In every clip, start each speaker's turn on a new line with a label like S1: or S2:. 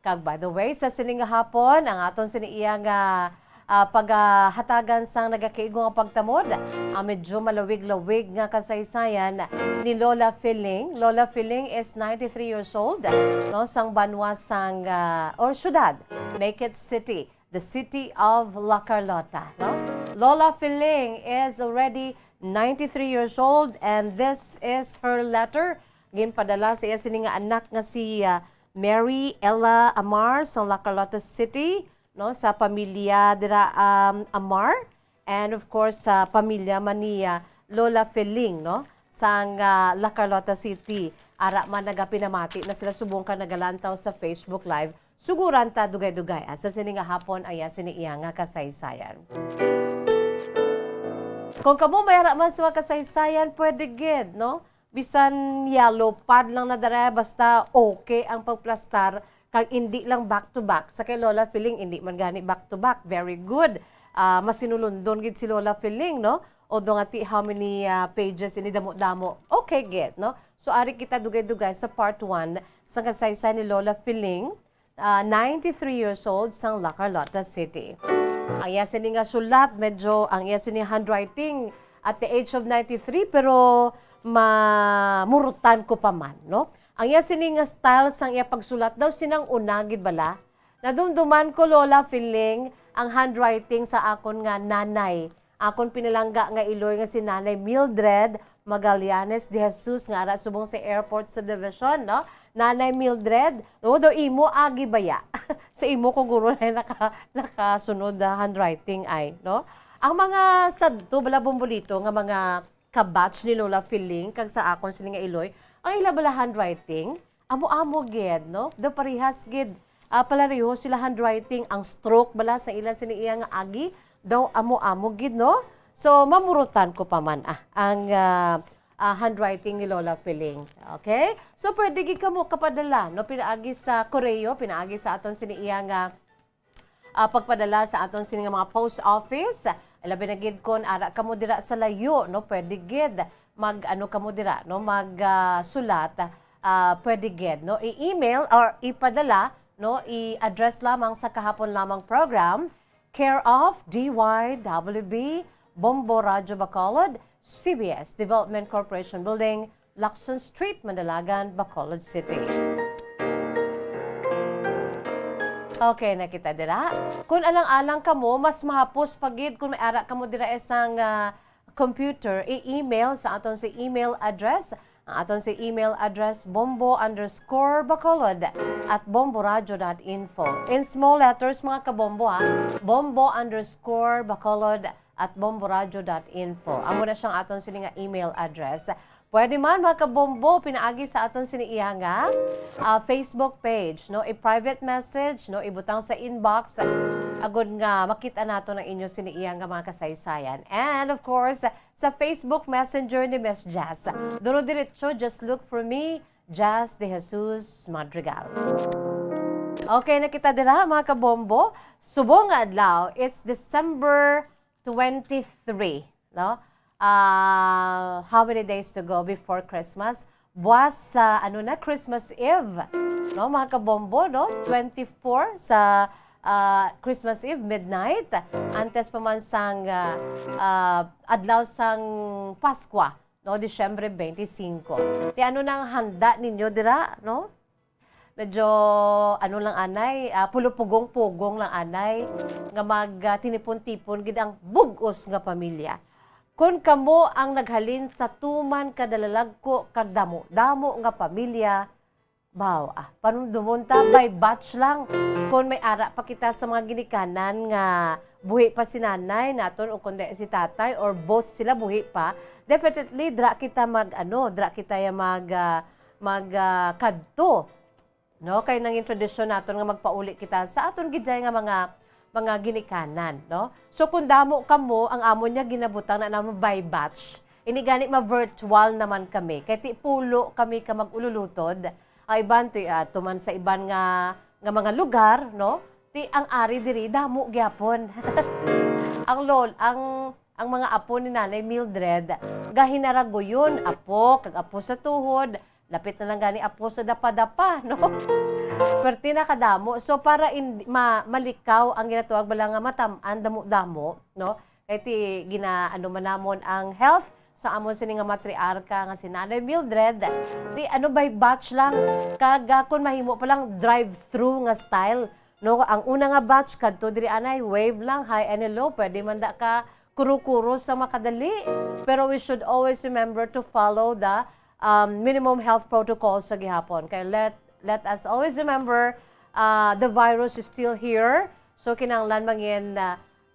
S1: Kag by the way, sa sining hapon, ang aton siniiya nga paghatagan sang nagakaigo nga pagtamod, medyo malawig-lawig nga kasaysayan ni Lola Filing. Lola Filing is 93 years old, no, sang banwa sang or syudad, Make It City, the city of La Carlota. No? Lola Filing is already 93 years old and this is her letter. Ginpadala sa iya sini nga anak nga si Mary Ella Amar sa La Carlota City, no, sa pamilya dira Amar, and of course sa pamilya maniya Lola Filing, no, sang La Carlota City. Ara man nagapinamati na sila subong ka nagalantaw sa Facebook Live. Suguran ta dugay-dugay sa sini nga hapon aya sini iya nga kasaysayan. Kung kamo mayara man sa kasaysayan, pwede gid, no? Bisan yellow pad lang na dara, basta okay ang pagplastar, kag hindi lang back-to-back. Sa kay Lola Filing, hindi man gani back-to-back. Very good. Masinulundon gid si Lola Filing, no? Although nga how many pages ini damo-damo. Okay, get, no? So, ari kita dugay-dugay sa part 1 sa kasaysayan ni Lola Filing, 93 years old, sang La Carlota City. Ang iya sini nga sulat, medyo ang iya sini handwriting at the age of 93, pero mamurutan ko pa man, no? Ang iya sini nga style sang iya pagsulat daw sinang una gid bala. Nadumduman ko Lola Filing ang handwriting sa akon nga nanay. Akon pinalangga nga iloy nga si Nanay Mildred Magallanes de Jesus nga ara subong sa airport subdivision, no? Nanay Mildred, no, do imo agi baya. Sa imo ko guro na nakasunod handwriting ay, no? Ang mga sadto bala bumbulito nga mga kabatch ni Lola Filing kag sa akon sila nga iloy, ang ila bala handwriting, amo-amo gid, no? Do parihas gid. Palariho sila handwriting, ang stroke bala sa ila siniya nga agi, daw amo-amo gid, no? So mamurutan ko pa man ang handwriting ni Lola Filing. Okay? So pwede gid kamo kapadala, no? Pinaagi sa koreo, pinaagi sa aton siniya nga pagpadala sa aton sini nga mga post office. Labi na gid kon ara kamo dira sa layo, no, pwede gid mag-ano kamo dira, no, mag-sulat, pwede gid, no, i-email or ipadala, no, i-address lamang sa kahapon lamang program, care of DYWB Bombo Radio Bacolod, CBS Development Corporation Building, Lacson Street, Mandalagan, Bacolod City. Okay, nakita dira. Kung alang-alang kamo, mas mahapos pagid kung may ara kamo dira isang computer, i-email sa aton si email address. Ang aton si email address, bombo_bacolod@bomboradio.info. In small letters, mga kabombo, bombo_bacolod@bomboradio.info. Amo na siyang aton sini nga email address. Pwede man mga kabombo, pinaagi sa aton siniiya nga Facebook page, no? I-private message, no? Ibutang sa inbox, agod nga makita nato ng inyo siniiya nga mga kasaysayan. And of course, sa Facebook Messenger ni Miss Jazz. Duro diretso, just look for me, Jazz de Jesus Madrigal. Okay, nakita dira mga kabombo. Subong nga adlaw, it's December 23, no? How many days to go before Christmas? Buwas sa Christmas Eve, no, mga kabombo, no? 24 sa Christmas Eve midnight, antes pa man sang adlaw sang Pasko, no, Disyembre 25. Ti nang handa ninyo dira, no? Medyo lang anay, pulupugong-pugong lang anay nga tinipon-tipon gid ang bugos nga pamilya. Kung kamo ang naghalin sa tuman kadalalagko kag damo nga pamilya, baw, panumdumon ta by batch lang. Kung may ara pa kita sa mga ginikanan nga buhi pa si nanay naton o kundi si tatay or both sila buhi pa, definitely dra kita kadto. No, kay nang tradisyon naton nga magpauli kita sa aton gidjay nga mga ginikanan, no? So kung damo kamo, ang amo niya ginabutang na naman by batch. Ini gani ma-virtual naman kami. Kay ti pulo kami ka mag-ululutod. Ay iban tuman sa iban nga mga lugar, no? Ti ang ari diri damo gyapon. ang mga apo ni Nanay Mildred gahinaragoyon apo kag apo sa tuhod Lapit na lang gani apo sa dapa-dapa, no? Perti na kadamo. So para malikaw ang ginatuwag bala nga matam-an damo-damo, no? Kay ti ginaano man namon ang health sa amon sini nga matriarka nga si Nanay Mildred. Di ano by batch lang kag kun mahimo pa lang drive-through nga style, no? Ang una nga batch kadto diri anay wave lang, high and low, pwede man da ka kuro-kuro sa makadali. Pero we should always remember to follow the minimum health protocols sa gihapon. Kaya let us always remember the virus is still here. So kinahanglan mangin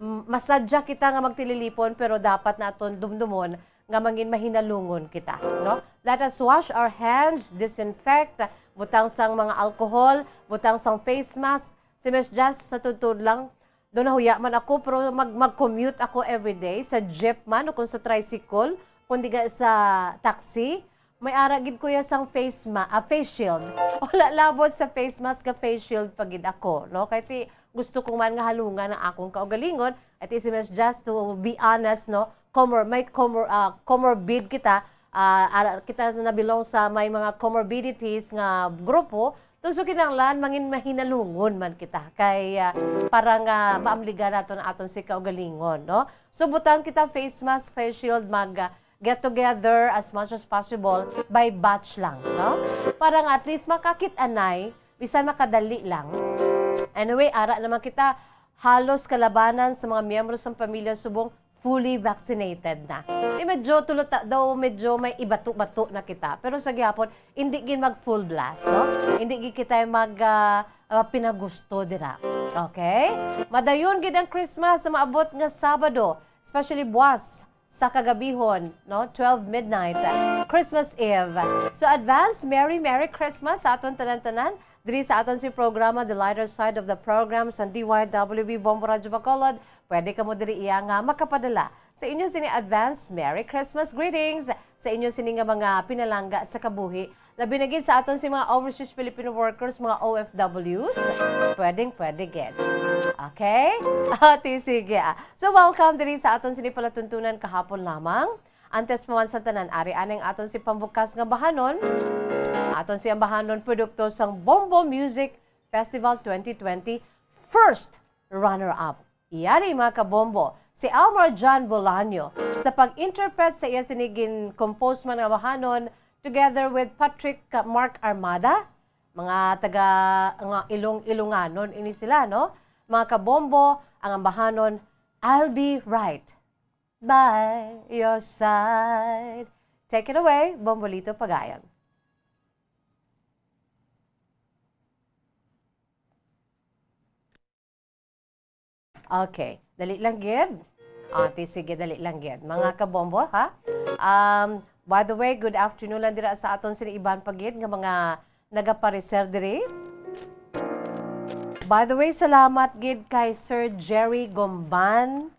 S1: masadya kita nga magtililipon pero dapat naton dumdumon nga mangin mahinalungon kita, no? Let us wash our hands, disinfect, butang sang mga alcohol, butang sang face mask. Si Miss Jazz sa tutud lang, doon nahuya man ako pero mag-commute ako everyday sa jeep man o kung sa tricycle, kundi sa taxi. May aragid ko ya sang face shield. Wala labot sa face mask ka face shield pagid ako, no? Kaya gusto ko man nga halungan ang akong kaugalingon at isimes just to be honest, no? Comorbid kita, kita na belong sa may mga comorbidities nga grupo. So kinahanglan mangin mahinalungon man kita kay para nga maamligan naton aton si kaugalingon, no? So butang kita face mask, face shield, get together as much as possible by batch lang, no? Para nga at least makakit-anay, bisan makadali lang. Anyway, ara naman kita halos kalabanan sa mga miyembro ng pamilya subong fully vaccinated na. Medyo tulot daw medyo may ibato-bato na kita. Pero sa gihapon, hindi gin mag full blast, no? Hindi gid kita pinagusto dira. Okay? Madayon gid ang Christmas sa maabot nga Sabado, especially buwas sa kagabihon, no? 12 midnight, Christmas Eve. So advance Merry Christmas sa aton tanan-tanan. Diri sa aton si programa The Lighter Side of the Program sa DYWB Bombo Radyo Bacolod. Pwede ka mo diri iya nga makapadala sa inyo sini advance Merry Christmas greetings sa inyo sini nga mga pinalangga sa kabuhi. Labi na gid sa aton si mga overseas Filipino workers, mga OFWs. Pwede gid. Okay? Sige. So welcome diri sa aton sini palatuntunan kahapon lamang. Antes pa man sa tanan, ari aneng aton si pambukas nga bahanon. Aton siyang bahanon produkto sang Bombo Music Festival 2020 first runner-up. Iyari mga kabombo, si Almar John Bolaño sa pag-interpret sa iya sinigin compose man nga bahanon together with Patrick Mark Armada, mga taga nga Ilonganon ini sila, no? Mga kabombo, ang bahanon I'll Be Right by Your Side. Take it away, Bombolito Pagayan. Okay, dali lang gid. Sige, dali lang gid. Mga kabombo, ha? By the way, good afternoon lang dira sa aton sini iban pagid nga mga nagapareser diri. By the way, salamat gid kay Sir Jerry Gomban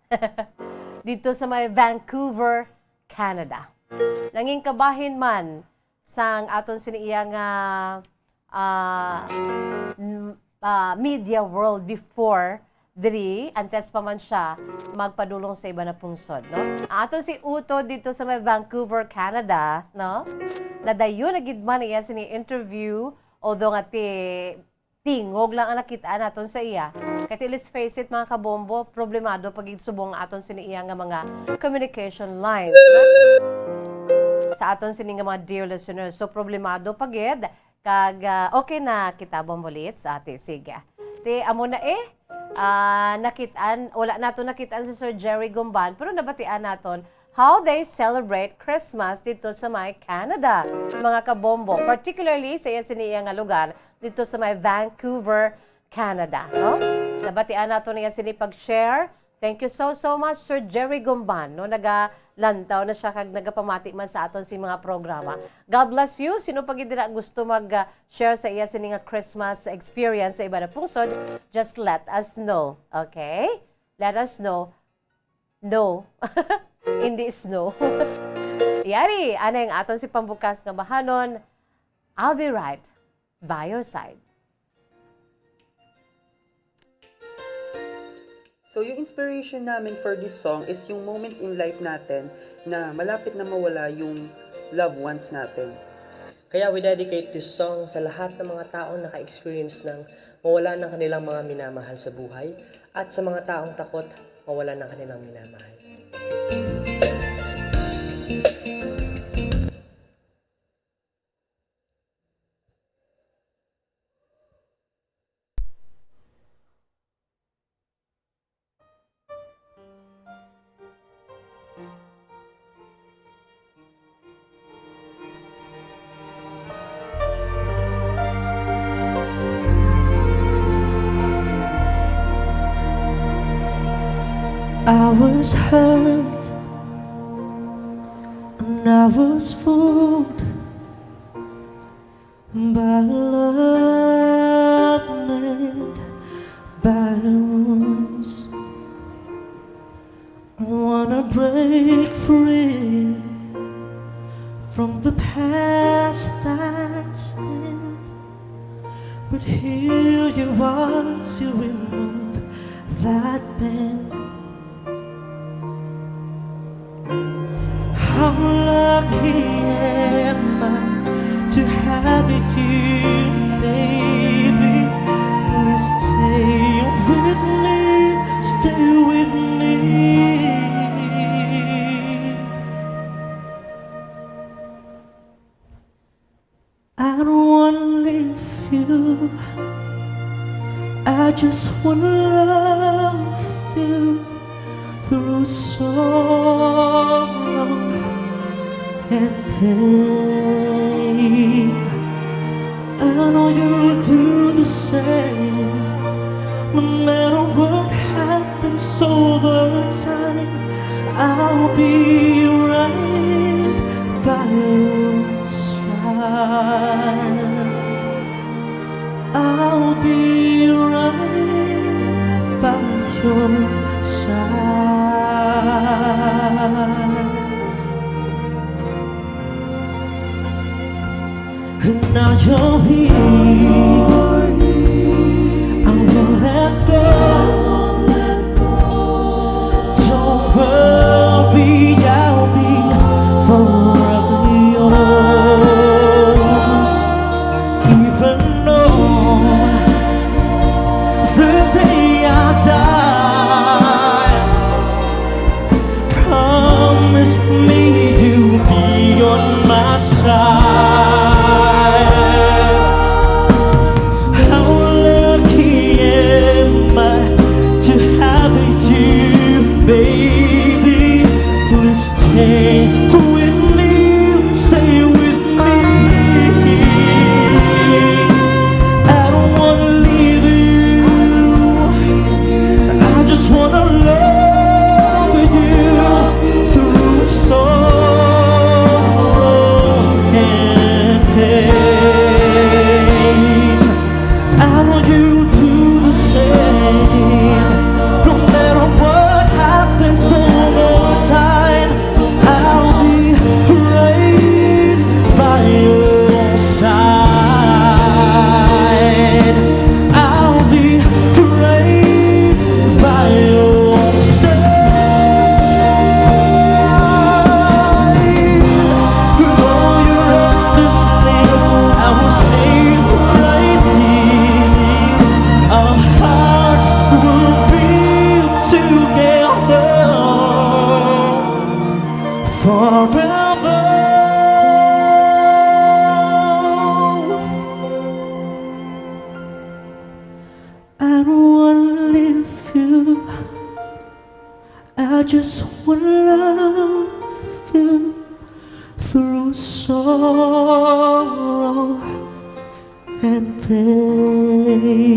S1: dito sa may Vancouver, Canada. Nanging kabahin man sang aton sini iya nga media world before diri, antes pa man siya magpadulong sa iba na pungsod, no? Ato si Uto dito sa may Vancouver, Canada, no? Nadayon na gid man iya sini interview, although nga tingog lang ang nakitaan naton sa iya. Kaya let's face it mga kabombo, problemado pag subong aton sini iya nga mga communication lines. Sa aton sini nga mga dear listeners, so problemado pagid kag okay na kita bombolit sa ate sige. Amo na wala nato nakitaan si Sir Jerry Gomban, pero nabatian naton how they celebrate Christmas dito sa may Canada, mga kabombo. Particularly sa siniya nga lugar dito sa may Vancouver, Canada. No? Nabatian nato niya sini pag-share. Thank you so much, Sir Jerry Gomban. No? Nagalantaw na siya kag nagapamati man sa aton si mga programa. God bless you. Sino pag dira gusto mag-share sa iya sini nga Christmas experience sa iba na pungsod, just let us know. Okay? Let us know. No. Hindi snow. Yari, ano yung aton si pambukas nga bahanon. I'll be right by your side.
S2: So, yung inspiration namin for this song is yung moments in life natin na malapit na mawala yung loved ones natin.
S3: Kaya we dedicate this song sa lahat ng mga taong naka-experience ng mawala ng kanilang mga minamahal sa buhay at sa mga taong takot mawala ng kanilang minamahal.
S4: I was hurt and I was fooled by love made by wounds. I wanna break free from the past that's thin, but here you are to remove that pain. How lucky am I to have you, baby? Please stay with me, stay with me. I don't wanna leave you, I just wanna love you through sorrow and pain. I know you'll do the same, no matter what happens over time. I'll be right by your side. I'll be right by your side. And now you're here, I won't let go. Don't worry, I'll be forever yours. Even on the day I die, promise me you'll be on my side. Baby, please stay with me, stay with me. I don't wanna leave you, I just wanna love you through sorrow and pain. I want you to do the same, no matter what happens over time. I'll be right by your side. I'll be right by your side. With all your understanding, I will stay right here. Our hearts will be together forever. I don't wanna leave you, I just wanna love you through sorrow and pain.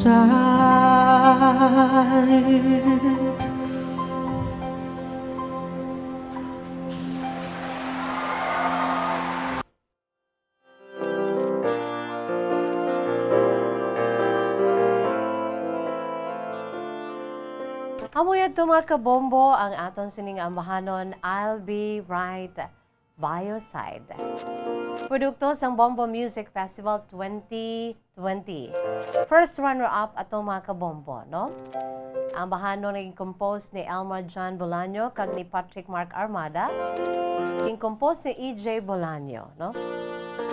S4: side.
S1: Amoy ito mga kabombo ang aton sining amahanon, I'll Be Right by Your Side. Produkto sang Bombo Music Festival 2020. First runner-up ato mga kabombo, no? Ang bahano naging compose ni Elmer John Bolaño kag ni Patrick Mark Armada. King compose ni EJ Bolaño, no?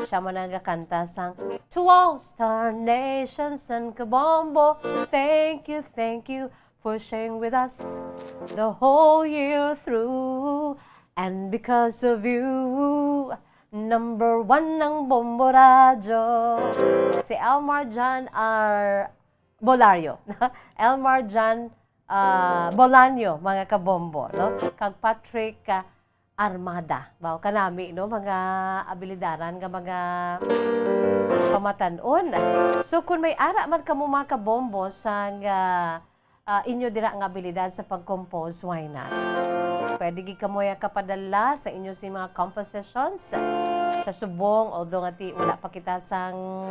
S1: Siya man nagakanta sang To all star nations and kabombo, thank you for sharing with us the whole year through. And because of you, number one ng Bombo Radyo. Si Elmar John Bolario. Elmar John Bolaño, mga kabombo, no? Kag Patrick Armada. Bao kanami, no? Mga abilidaran, mga pamatanon. So kung may ara man kamo mga kabombo sang inyo dira nga abilidad sa pag-compose, why not? Pwede gi kamoy kapadala sa inyo si mga compositions sa subong, although nga wala pa kita sang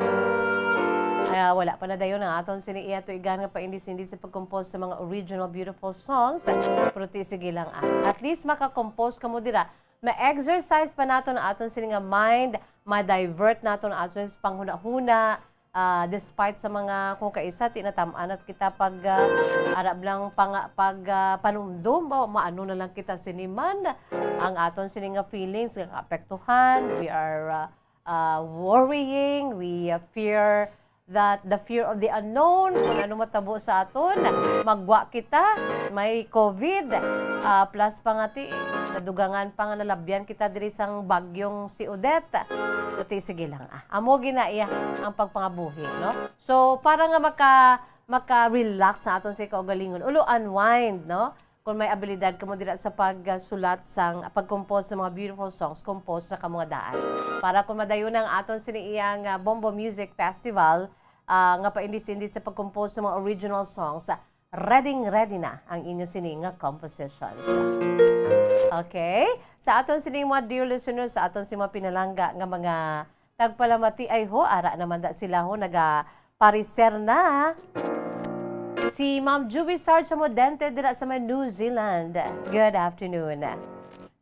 S1: wala pa na dayon ang aton sini iya to igan nga pa hindi sa pag-compose sa mga original beautiful songs, pero sige lang at least maka-compose kamo dira, ma-exercise pa naton ang aton sini nga mind, ma-divert naton ang aton panghuna-huna. Despite sa mga kung kaisa tinatamaan at kita pag arab lang panumdum ba maano na lang kita siniman ang aton sininga feelings nga apektuhan, we are worrying, we fear that the fear of the unknown, kung ano matabo sa aton, magwa kita, may COVID, plus pangati, nadugangan pa nga nalabyan kita diri sang bagyong si Odette. Ito sige lang, amo ginaiya ang pagpangabuhi, no? So, para nga maka-relax sa aton si kaugalingon, ulo unwind, no? Kung may abilidad ka mo dira sa pagsulat sang pag-compose sa mga beautiful songs, compose sa kamunga daan. Para kung madayon ang aton siniiyang Bombo Music Festival, nga paindis-indis sa pag-compose sa mga original songs, ready na ang inyo sininga compositions. Okay? Sa aton sining mga dear listeners, sa aton si mga pinalangga nga mga tagpalamati ay ho, ara naman da sila ho, nagapariser na. Si Ma'am Juby Sarge Modente dira sa may New Zealand. Good afternoon.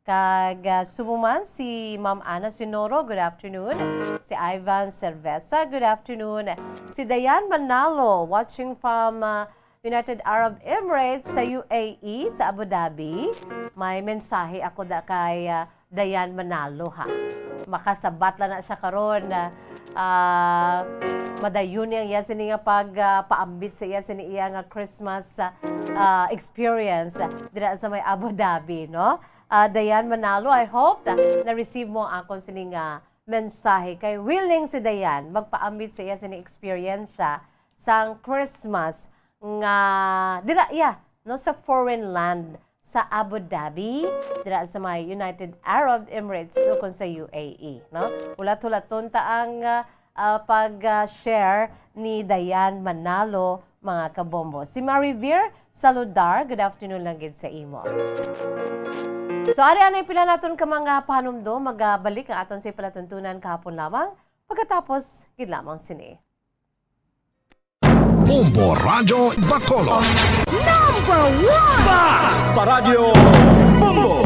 S1: Kag sumuman si Ma'am Ana Sinoro, good afternoon. Si Ivan Cerveza, good afternoon. Si Dayan Manalo, watching from United Arab Emirates sa UAE, sa Abu Dhabi. May mensahe ako kay Dayan Manalo, ha. Makasabat lang na siya karon na madayon niyang iya sininga paambit sa iya siniya nga Christmas experience dira sa may Abu Dhabi, no? Dayan Manalo, I hope na-receive mo ang akong sininga mensahe. Kay willing si Dayan magpaambit sa iya sining experience siya sang Christmas nga dira no, sa foreign land sa Abu Dhabi, dira sa may United Arab Emirates o kung sa UAE, no? Ulat-ulaton ta ang pag-share ni Dayan Manalo, mga kabombo. Si Marivir Saludar, good afternoon lang gid sa imo. So ari anay pila naton ka mga panumdo, magbalik ang aton si palatuntunan kahapon lamang pagkatapos gid lamang sini.
S5: Bombo Radyo Bacolod.
S6: Number 1!
S5: Basta Radio Bombo!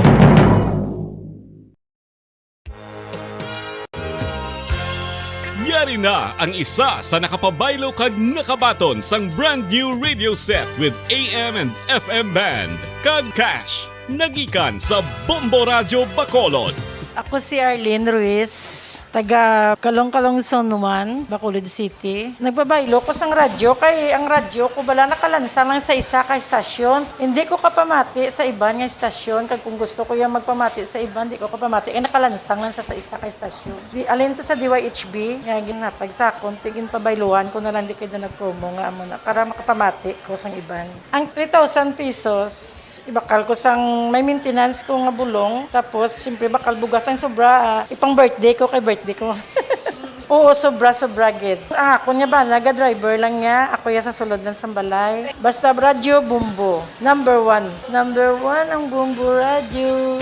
S5: Yari na ang isa sa nakapabaylo kag nakabaton sang brand new radio set with AM and FM band. Kag Cash, nagikan sa Bombo Radyo Bacolod.
S6: Ako si Arlene Ruiz, taga Kalong-Kalong Sonuman, Bacolod City. Nagbabaylo ko sang radyo, kay ang radyo ko bala nakalansa lang sa isa ka estasyon. Hindi ko kapamati sa iban nga estasyon, kag kung gusto ko yung magpamati sa iban, hindi ko kapamati, nakalansang lang sa isa ka estasyon. Alin to sa DYHB, nga ginatag sa akon, tigin pabayluan ko na lang di kayo na nag-promo nga amo na, para makapamati ko sang iban. Ang 3,000 pesos, ibakal ko sang may maintenance ko nga bulong, tapos siyempre bakal bugas ang sobra, ipang birthday ko kay birthday ko. Oo, sobra-sobra gid. Ako niya ba, naga-driver lang niya. Ako ya sa sulod ng sambalay. Basta radyo, bumbo. Number 1. Number 1 ang bumbo radyo.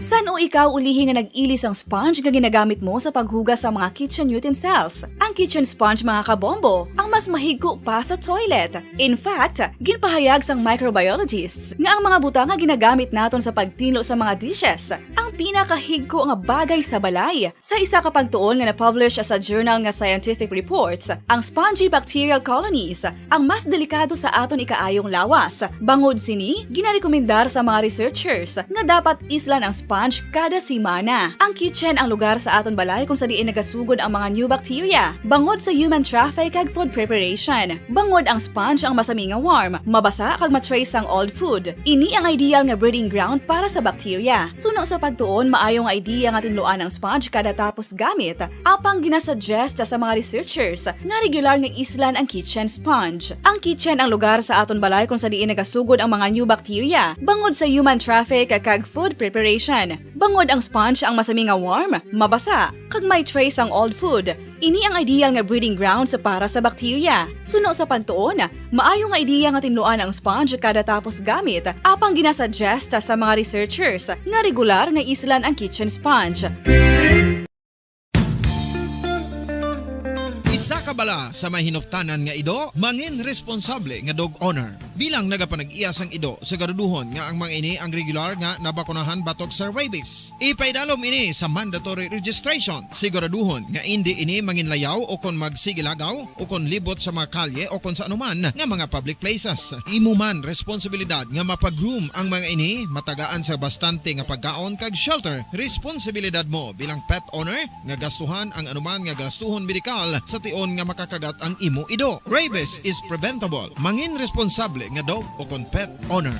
S7: San o ikaw ulihin nga nag-ilis ang sponge nga ginagamit mo sa paghugas sa mga kitchen utensils? Ang kitchen sponge mga kabombo, ang mas mahigko pa sa toilet. In fact, ginpahayag sang microbiologists nga ang mga butang nga ginagamit naton sa pagtino sa mga dishes ang pinakahigko nga bagay sa balay. Sa isa ka pagtuon nga na-publish sa journal nga Scientific Reports, ang spongy bacterial colonies ang mas delikado sa aton ikaayong lawas. Bangod sini, ginarekomendar sa mga researchers nga dapat islan ang sponge kada simana. Ang kitchen ang lugar sa aton balay kung sa diin nagasugod ang mga new bacteria. Bangod sa human traffic kag food preparation. Bangod ang sponge ang masami nga warm, mabasa kag matrace ang old food. Ini ang ideal nga breeding ground para sa bacteria. Suno sa pagtuon, maayong idea nga tinluan ang sponge kada tapos gamit. Apang ginasuggest sa mga researchers nga regular nga islan ang kitchen sponge. Ang kitchen ang lugar sa aton balay kung sa diin nagasugod ang mga new bacteria. Bangod sa human traffic kag food preparation. Bangod ang sponge ang masami nga warm, mabasa, kag may trace ang old food. Ini ang ideal nga breeding grounds para sa bacteria. Suno sa pagtuon, maayo nga idea nga tinluan ang sponge kada tapos gamit, apang ginasuggest sa mga researchers nga regular nga islan ang kitchen sponge.
S8: Isa ka bala sa may hinuptanan nga ido, mangin responsable nga dog owner. Bilang nagapanag-iyas ang ido, siguraduhon nga ang mga ini ang regular nga nabakunahan batok sa rabies. Ipaidalom ini sa mandatory registration. Siguraduhon nga hindi ini manginlayaw o kon magsigilagaw o kon libot sa mga kalye o kon sa anuman nga mga public places. Imuman responsibilidad nga mapag-groom ang mga ini, matagaan sa bastante nga pagkaon kag shelter. Responsibilidad mo bilang pet owner nga gastuhan ang anuman nga gastuhon medikal sa tion nga makakagat ang imo ido. Rabies is preventable. Mangin responsable nga dog o kon pet owner.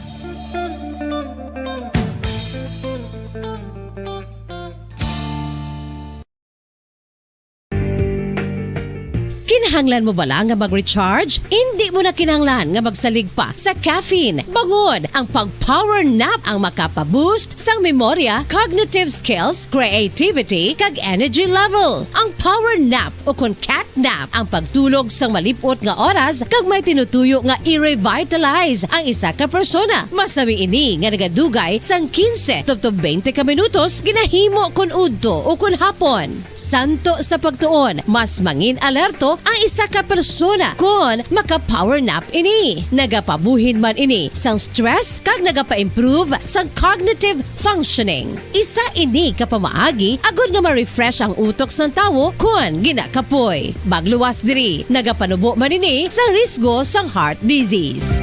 S9: Kinahanglan mo bala nga mag-recharge? Hindi mo na kinahanglan nga magsalig pa sa caffeine. Bangod, ang pag-power nap ang makapaboost sang memorya, cognitive skills, creativity, kag energy level. Ang power nap o kon cat nap ang pagtulog sang malipot nga oras kag may tinutuyo nga i-revitalize ang isa ka persona. Masami ini nga nagadugay sang 15 to 20 ka minutos ginahimo kon udto o kon hapon. Santo sa pagtuon, mas mangin alerto ang isa ka persona kon maka-power nap ini. Nagapabuhin man ini sang stress kag nagapa-improve sang cognitive functioning. Isa ini kapamaagi agud nga ma-refresh ang utok sang tawo kon ginakapoy. Magluwas diri, nagapanubo man ini sa risgo sang heart disease.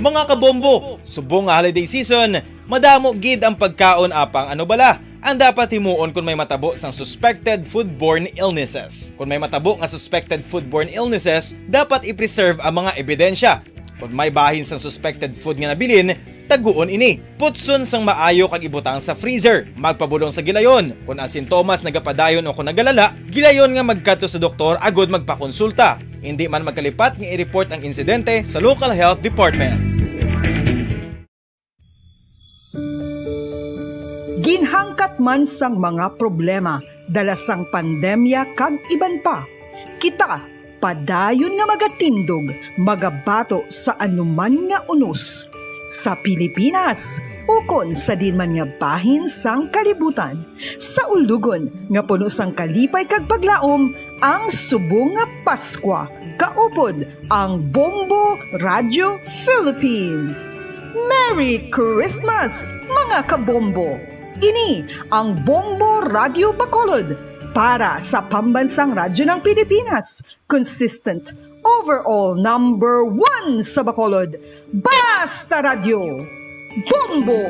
S10: Mga kabombo, subong nga holiday season, madamo gid ang pagkaon apang ano bala. Ang dapat himuon kung may matabo sang suspected foodborne illnesses. Kung may matabo nga suspected foodborne illnesses, dapat i-preserve ang mga ebidensya. Kung may bahin sang suspected food nga nabilin, taguon ini. Putson sang maayo kag ibutang sa freezer. Magpabulong sa gilayon. Kung ang sintomas nagapadayon o kung nagalala, gilayon nga magkadto sa doktor agud magpakonsulta. Hindi man magkalipat nga i-report ang insidente sa local health department.
S11: Ginhangkat man sang mga problema dala sang pandemya kag iban pa. Kita padayon nga magatindog, magabato sa anuman nga unos. Sa Pilipinas, ukon sa dinman nga bahin sang kalibutan. Sa ulugon nga puno sang kalipay kag paglaom, ang subong nga Paskwa. Kaupod ang Bombo Radio Philippines. Merry Christmas, mga kabombo! Ini ang Bombo Radio Bacolod para sa pambansang radyo ng Pilipinas. Consistent, overall number 1 sa Bacolod. Basta Radio! Bombo!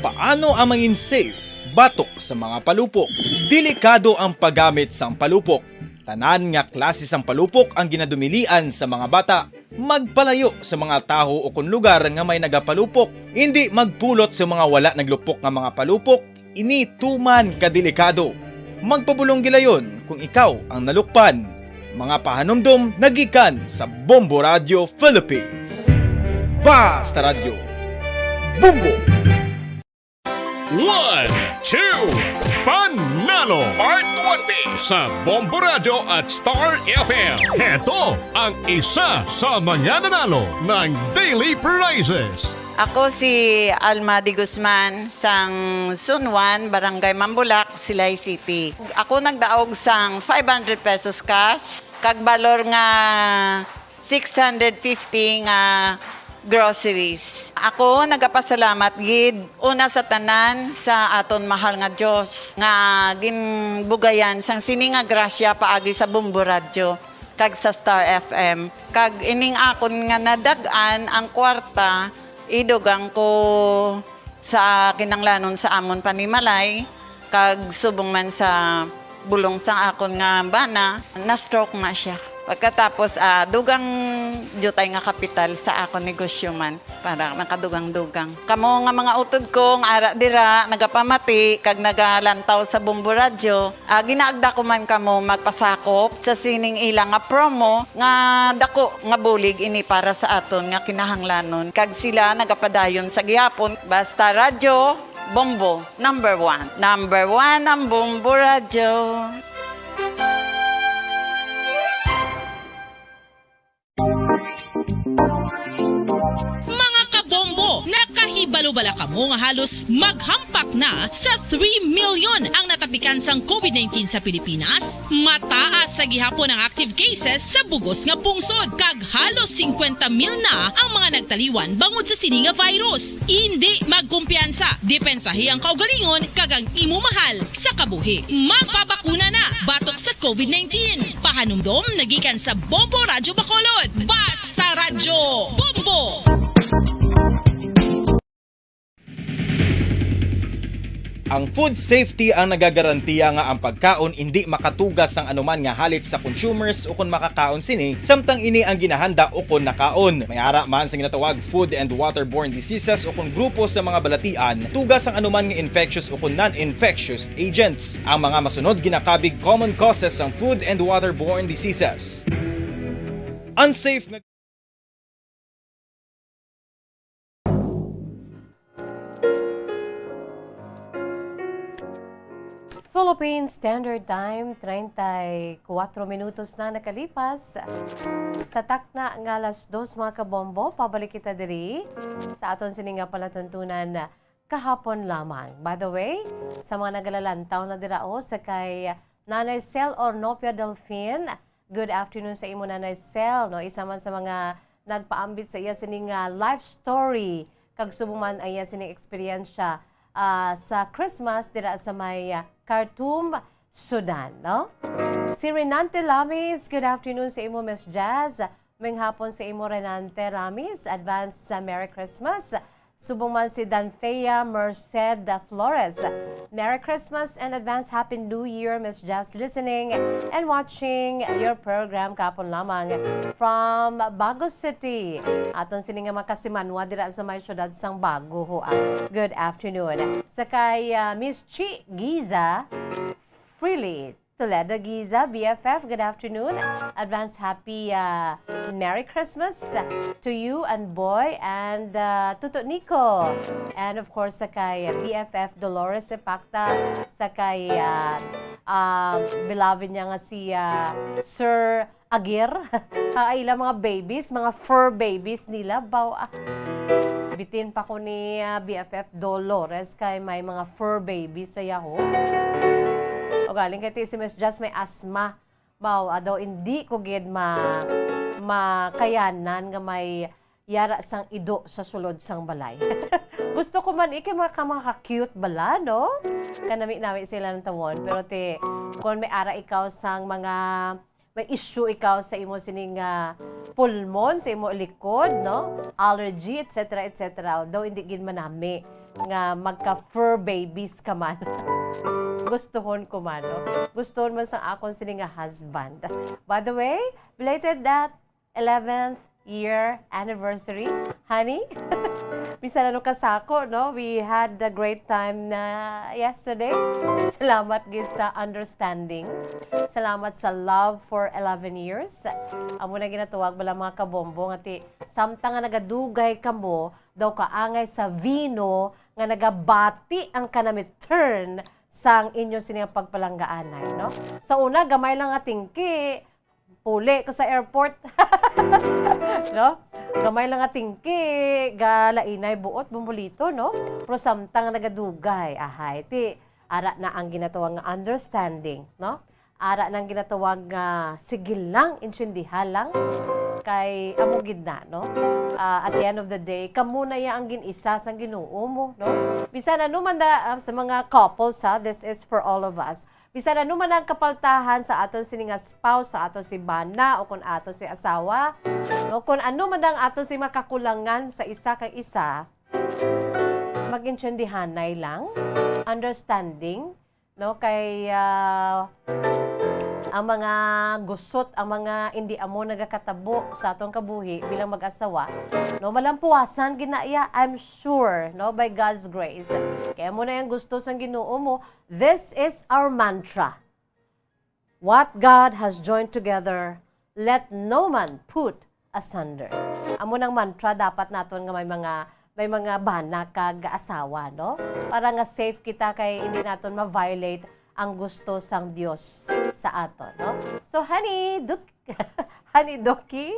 S10: Paano ang mangin safe batok sa mga palupok? Delikado ang paggamit sang palupok. Tanan nga klase sang palupok ang ginadumilian sa mga bata. magpalayo sa mga taho o kung lugar nga may nagapalupok. Hindi magpulot sa mga wala naglupok nga mga palupok, ini tuman kadelikado. Magpabulong gilayon kung ikaw ang nalukpan. Mga pahanumdom nagikan sa Bombo Radio Philippines. Basta Radio Bombo!
S5: 1, 2, Panalo Part 1B sa Bombo Radio at Star FM. Ito ang isa sa mananalo ng Daily Prizes.
S12: Ako si Alma de Guzman sang Sunwan, Barangay Mambulak, Silay City. Ako nagdaog sang 500 pesos cash, kag balor nga 650 nga groceries. Ako nagapasalamat gid una sa tanan sa aton mahal nga Dios nga ginbugayan sang sini nga grasya paagi sa Bombo Radio kag sa Star FM. Kag ining akon nga nadagan ang kwarta idugang ko sa kinanglanon sa amon panimalay kag subong man sa bulong sa akon nga bana na stroke na siya. Pagkatapos dugang jutay nga kapital sa akon negosyo man para nakadugang-dugang. Kamo nga mga utod ko nga ara dira nagapamati kag nagalantaw sa Bombo Radio, ginaagda ko man kamo magpasakop sa sining ilang nga promo nga dako nga bulig ini para sa aton nga kinahanglanon. Kag sila nagapadayon sa gihapon. Basta Radio Bombo number 1. Number 1 ang Bombo Radio.
S9: Nakahibalo-bala ka mo nga halos maghampak na sa 3 million ang natapikan sang COVID-19 sa Pilipinas. Mataas sa gihapon ang active cases sa bugos nga pungsod kag halos 50 mil na ang mga nagtaliwan bangod sa sini nga virus. Hindi magkumpiyansa, depensahi ang kaugalingon kag ang imo mahal sa kabuhi. Magpabakuna na batok sa COVID-19. Pahanumdom nagikan sa Bombo Radio Bacolod. Basta Radio Bombo!
S10: Ang food safety ang nagagarantiya nga ang pagkaon hindi makatugas ang anuman nga halit sa consumers o kung makakaon sini, samtang ini ang ginahanda o kung nakaon. May ara man sa ginatawag food and waterborne diseases o kung grupo sa mga balatian, tugas ang anuman nga infectious o kung non-infectious agents. Ang mga masunod ginakabig common causes ng food and waterborne diseases. Unsafe na
S1: Philippine Standard Time, 34 minutos na nakalipas. Sa takna nga alas 2 mga kabombo, pabalik kita diri sa aton sininga palatuntunan kahapon lamang. By the way, sa mga nagalalantaw na dirao sa kay Nanay Cel Ornopia Delfin, good afternoon sa imo Nanay Cel. No? Isa man sa mga nagpaambit sa iya sining life story, kag subuman ay iya sining eksperyensya sa Christmas dira sa may Khartoum, Sudan, no? Si Renante Lamis, good afternoon sa imo Miss Jazz. May hapon sa imo Renante Lamis, advance sa Merry Christmas. Subong man si Danthea Merced Flores. Merry Christmas and advance Happy New Year, Miss Jazz, listening and watching your program kapon lamang from Bago City. Aton sininga makasimanwa dira sa may syudad sang Bago ho. Good afternoon. Sakay Miss Chi Giza Freely Toledo Giza, BFF, good afternoon. Advance happy Merry Christmas to you and boy and Tuto Nico. And of course, sa kay BFF Dolores Epacta, sa kay beloved niya nga si Sir Agir. Ay ilang mga babies, mga fur babies nila. Bitin pa ko ni BFF Dolores kay may mga fur babies sa Yahoo. O galing kay si Miss Just may asthma. Daw hindi ko gid makayanan nga may yara sang ido sa sulod sang balay. Gusto ko man mga cute bala, no? Kanami-nami sila ng tawon. Pero kung may ara ikaw sang mga may issue ikaw sa imo sining pulmon, sa imo likod, no? Allergy, etc. etc. Daw hindi gid manami nga magka-fur babies ka man. Gustuhon ko man, no? Gustuhon man sang akon sining husband. By the way, belated that 11th year anniversary. Honey, bisan ano kasako, no? We had a great time na yesterday. Salamat gid sa understanding. Salamat sa love for 11 years. Amo na ginatuwag bala mga kabombo nga ti samtang nga nagadugay kamo daw kaangay sa vino nga nagabati ang kanamit turn sang inyo sining pagpalanggaanay, no? Sa una gamay lang nga tingki, puli ko sa airport. No? Gamay lang nga tingki, galainay buot bumbulito, no? Pero samtang nagadugay, ahay ti ara na ang ginatawag nga understanding, no? Ara nang ginatawag nga sigil lang, insindihan lang kay amo gid na, no? At the end of the day, kamo na ya ang ginisa sang Ginoo mo, no? Bisan ano man da, sa mga couples, ha, this is for all of us. Bisan ano man ang kapaltahan sa aton sini nga spouse, sa aton si bana o kun aton si asawa, no? Kun ano man ang aton si makakulangan sa isa kay isa, mag-intindihanay lang, understanding, no? Kay ang mga gusot, ang mga hindi amo nagakatabo sa atong kabuhi bilang mag-asawa, no, malampuasan ginaya, I'm sure, no, by God's grace. Kaya mo na yung gusto sang Ginoo mo, this is our mantra. What God has joined together, let no man put asunder. Amo nang mantra dapat naton nga may mga bana kag asawa, no? Para nga safe kita kay hindi naton ma-violate ang gusto sang Dios sa aton, no? So, honey Doki,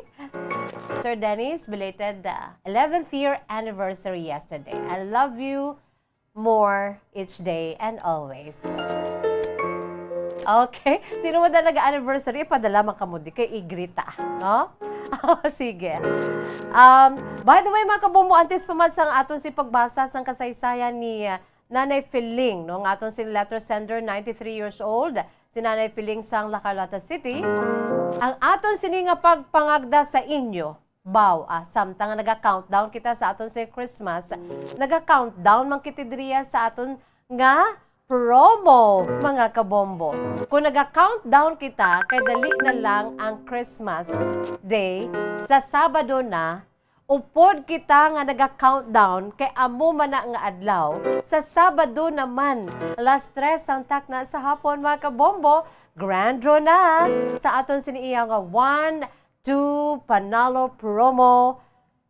S1: Sir Dennis, belated 11th year anniversary yesterday. I love you more each day and always. Okay? Sino mo na nag-anniversary, padala makamudi kay Igrita, no? Sige. By the way, mga kabombo, antes pa man sang aton si pagbasa sang kasaysayan ni Nanay Filing, no? Ng aton si letter sender, 93 years old, si Nanay Filing sang La Carlota City. Ang aton sini nga pagpangagda sa inyo, baw, samtang naga-countdown kita sa aton si Christmas, naga-countdown man kitidriya sa aton nga promo, mga kabombo. Kung naga-countdown kita, kay dali na lang ang Christmas Day, sa Sabado na, upod kita nga naga-countdown kay amo man na nga adlaw. Sa Sabado naman, alas 3 ang takna sa hapon, mga kabombo, grand draw na sa aton siniiya nga 1-2 panalo promo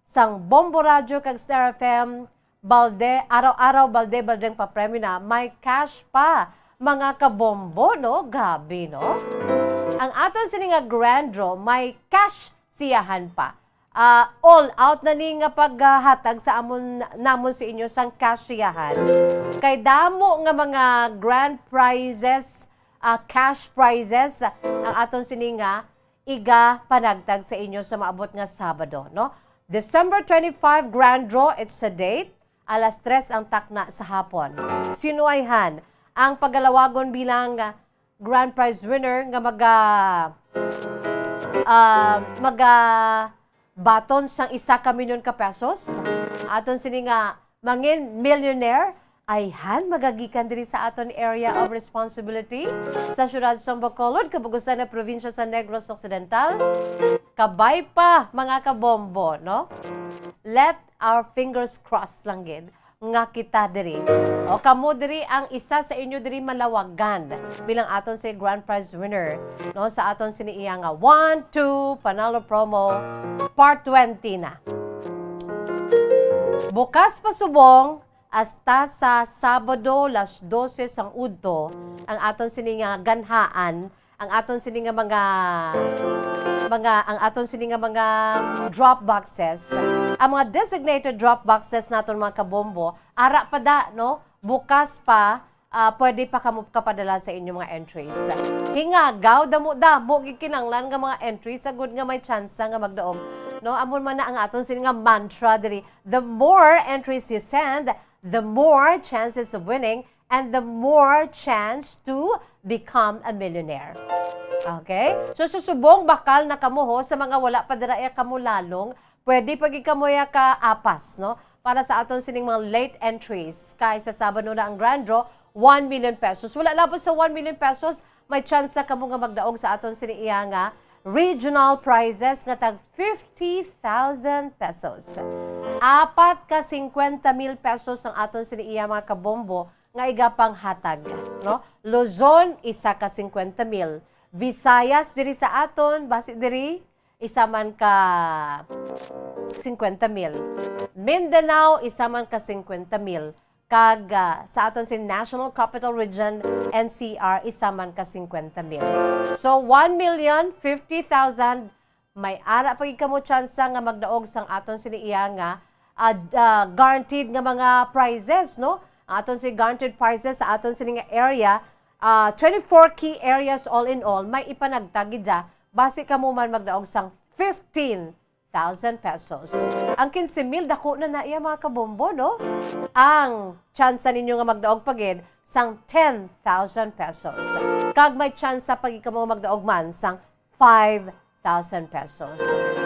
S1: sang Bombo Radio kag Star FM. Balde, araw-araw balde-baldeng papremyo na, may cash pa, mga kabombo, no? Gabi, no? Ang aton sini nga grand draw, may cash siyahan pa. All out na ni nga paghatag sa namon sa inyo sang kasyahan. Kay damo nga mga grand prizes, cash prizes, ang aton sini nga iga panagtag sa inyo sa maabot nga Sabado, no? December 25 grand draw, it's a date. Alas 3 ang takna sa hapon. Sinuayhan ang pagalawagon bilang grand prize winner nga baton sang 1 milyon ka pesos. Aton sini nga mangin millionaire ay magagikan diri sa aton area of responsibility sa syudad sa Bacolod, kabugusan na probinsya sa Negros Occidental. Kabay pa, mga kabombo, no? Let our fingers crossed lang gid nga kita diri. O kamo diri ang isa sa inyo diri malawagan bilang aton si grand prize winner, no, sa aton siniiya nga 1-2 panalo promo part 20 na. Bukas pa subong hasta sa Sabado las 12 sang udto ang aton sini nga ganhaan, ang aton sini nga mga drop boxes. Ang mga designated drop boxes naton, mga kabombo, ara pa da, no? Bukas pa, pwede pa kamo kapadala sa inyong mga entries. Hingagaw, damo gikinanglan nga mga entries, sagud nga may chance nga magdaog. No, amon man na ang aton sini nga mantra diri. The more entries you send, the more chances of winning and the more chance to become a millionaire. Okay? So, susubong bakal na kamuho sa mga wala pa dira kamo lalong, pwede pagi kamoya ka apas, no? Para sa aton sining mga late entries. Kay sa Sabado na ang grand draw, 1 million pesos. Wala labot sa 1 million pesos, may chance na kamo nga magdaog sa aton siniiya nga regional prizes nga tag 50,000 pesos. 4 ka 50,000 pesos ang aton siniiya mga kabombo nga igapang hatag, no? Luzon 1 ka 50,000. Visayas diri sa aton basi diri isa man ka 50,000. Mindanao isa man ka 50,000. Kag sa aton si National Capital Region NCR isa man ka 50,000. So 1,050,000 may ara pagid kamo tsansa nga magdaog sang aton siniiya nga guaranteed nga mga prizes, no? Ang aton si guaranteed prizes sa aton sini nga area, 24 key areas all in all, may ipanagtagi dya, base ka mo man magdaog sang 15,000 pesos. Ang 15,000 dako na iya mga kabombo, no? Ang tsansa ninyo nga magdaog pagid sang 10,000 pesos. Kag may tsansa pagid ka mo magdaog man sang 5,000 pesos.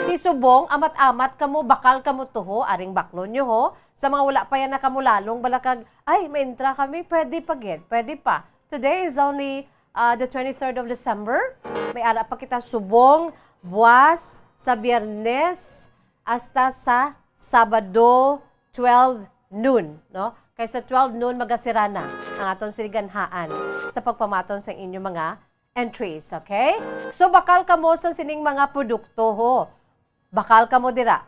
S1: Tisubong, amat-amat kamo, bakal kamo tuho, aring baklon nyo ho. Sa mga wala pa yan na kamo lalong balakag, ay, may intra kami, pwede pagid, pwede pa. Today is only the 23rd of December. May ara pa kita subong, buwas, sa Biyernes, hasta sa Sabado, 12 noon, no? Kaysa 12 noon, magasirana ang aton siliganhaan sa pagpamaton sa inyong mga entries, okay? So, bakal ka mo sa sining mga produkto, ho. Bakal ka mo dira.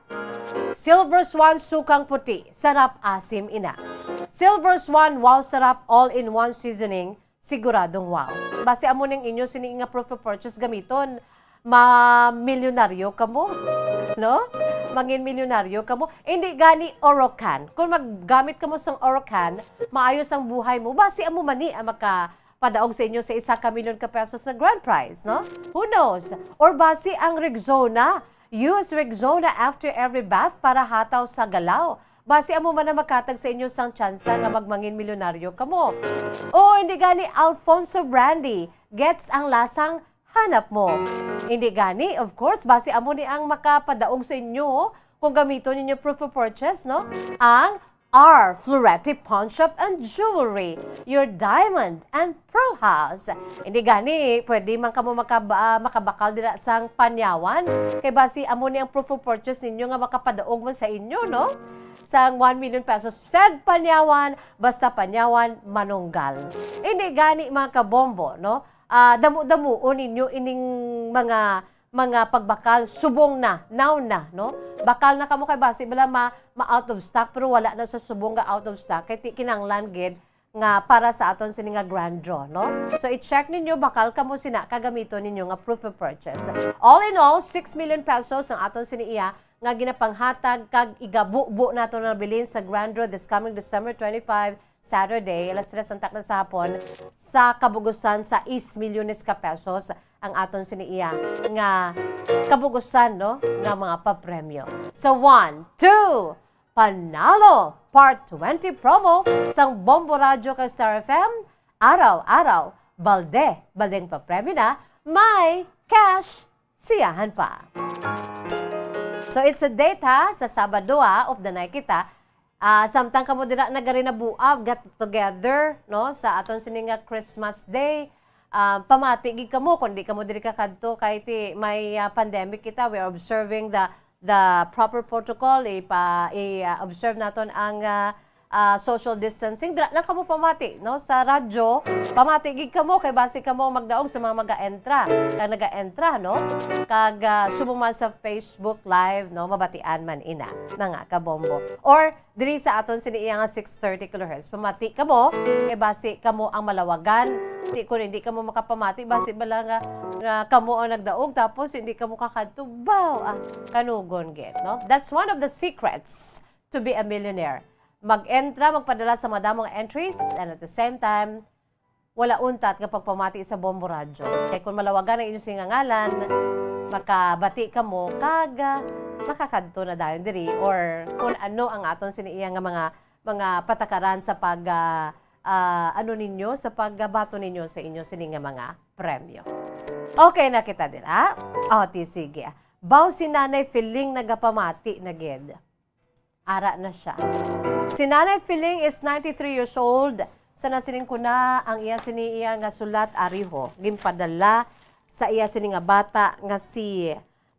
S1: Silver Swan Sukang Puti, sarap asim ina. Silver Swan Wow Sarap All-in-One Seasoning, siguradong wow. Base amo ning inyo sining nga proof of purchase gamiton, ma-milyonaryo ka mo, no? Mangin milyonaryo ka mo. Hindi gani Orocan. Kung maggamit ka mo sa Orocan, maayos ang buhay mo. Base amo mani ang padaog sa inyo sa 1 milyon ka pesos na grand prize, no? Who knows? Or base ang Rexona. Use Rexona after every bath para hataw sa galaw. Base amo man na makatag sa inyo sang tsansa nga magmangin milyonaryo ka mo. O hindi gani Alfonso Brandy. Gets ang lasang hanap mo. Hindi gani, of course, base amo ni ang makapadaog sa inyo kung gamiton ninyo proof of purchase, no? Ang R. Florete Pawn Shop and Jewelry, your diamond and pearl house. Hindi gani, pwede man kamo makabakal dira sang Panyawan. Kay basi amo ni ang proof of purchase ninyo nga makapadaog mo sa inyo, no? Sang 1 million pesos, said Panyawan, basta Panyawan, manunggal. Hindi gani mga kabombo, no? Damo-damuon ninyo ining mga pagbakal, subong na, now na, no? Bakal na kamo kay basi bala ma-out of stock, pero wala na sa subong nga out of stock, kay kinanglan gid nga para sa aton sini nga grand draw, no? So i-check ninyo bakal kamo sina kagamiton ninyo nga proof of purchase. All in all, 6 million pesos ang aton sini iya nga ginapanghatag kag igabubo nato na bilin sa grand draw this coming December 25, Saturday, alas 3 ang takna sa hapon, sa kabugusan sa 6 milyones ka pesos ang aton siniiya nga kabugusan, no, nga mga papremyo. So 1, 2, panalo part 20 promo sang Bombo Radio kay Star FM, araw-araw, baldeng papremyo na, may cash siyahan pa. So it's a date ha, sa Sabado of the night kita. Samtang kamo dira nagari na buab, get together, no, sa aton sininga Christmas Day. Pamati gid kamo kundi kamo diri ka kadto kay ti may pandemic kita, we are observing the proper protocol, observe naton ang social distancing. Dira lang kamo pamati, no, sa radyo. Pamati gid kamo kay base kamo magdaog sa mga maga-entra. Kag naga-entra, no, kag sumuman sa Facebook Live, no, mabatian man ina nga kabombo. Or diri sa aton siniiya nga 630 kHz. Pamati kamo kay base kamo ang malawagan. Kung hindi kamo makapamati, base bala nga kamo ang nagdaog tapos hindi kamo kakadto, kanugon gid, no? That's one of the secrets to be a millionaire. Mag-entra, magpadala sa madamong entries, and at the same time, wala untat kapag pamati sa Bombo Radio. Kaya kung malawagan ang inyong singangalan, makabati ka mo, makakadto na dayon diri, or kung ano ang aton siniiya nga mga patakaran sa ninyo, sa pagbato ninyo sa inyo sininga mga premyo. Okay na kita dira? Sige. Baw si Nanay Feeling nagapamati na gid. Ara na siya. Si Nanay Feeling is 93 years old. Sa nasining ko na ang iya siniiya nga sulat ariho. Gimpadala sa iya sini nga bata nga si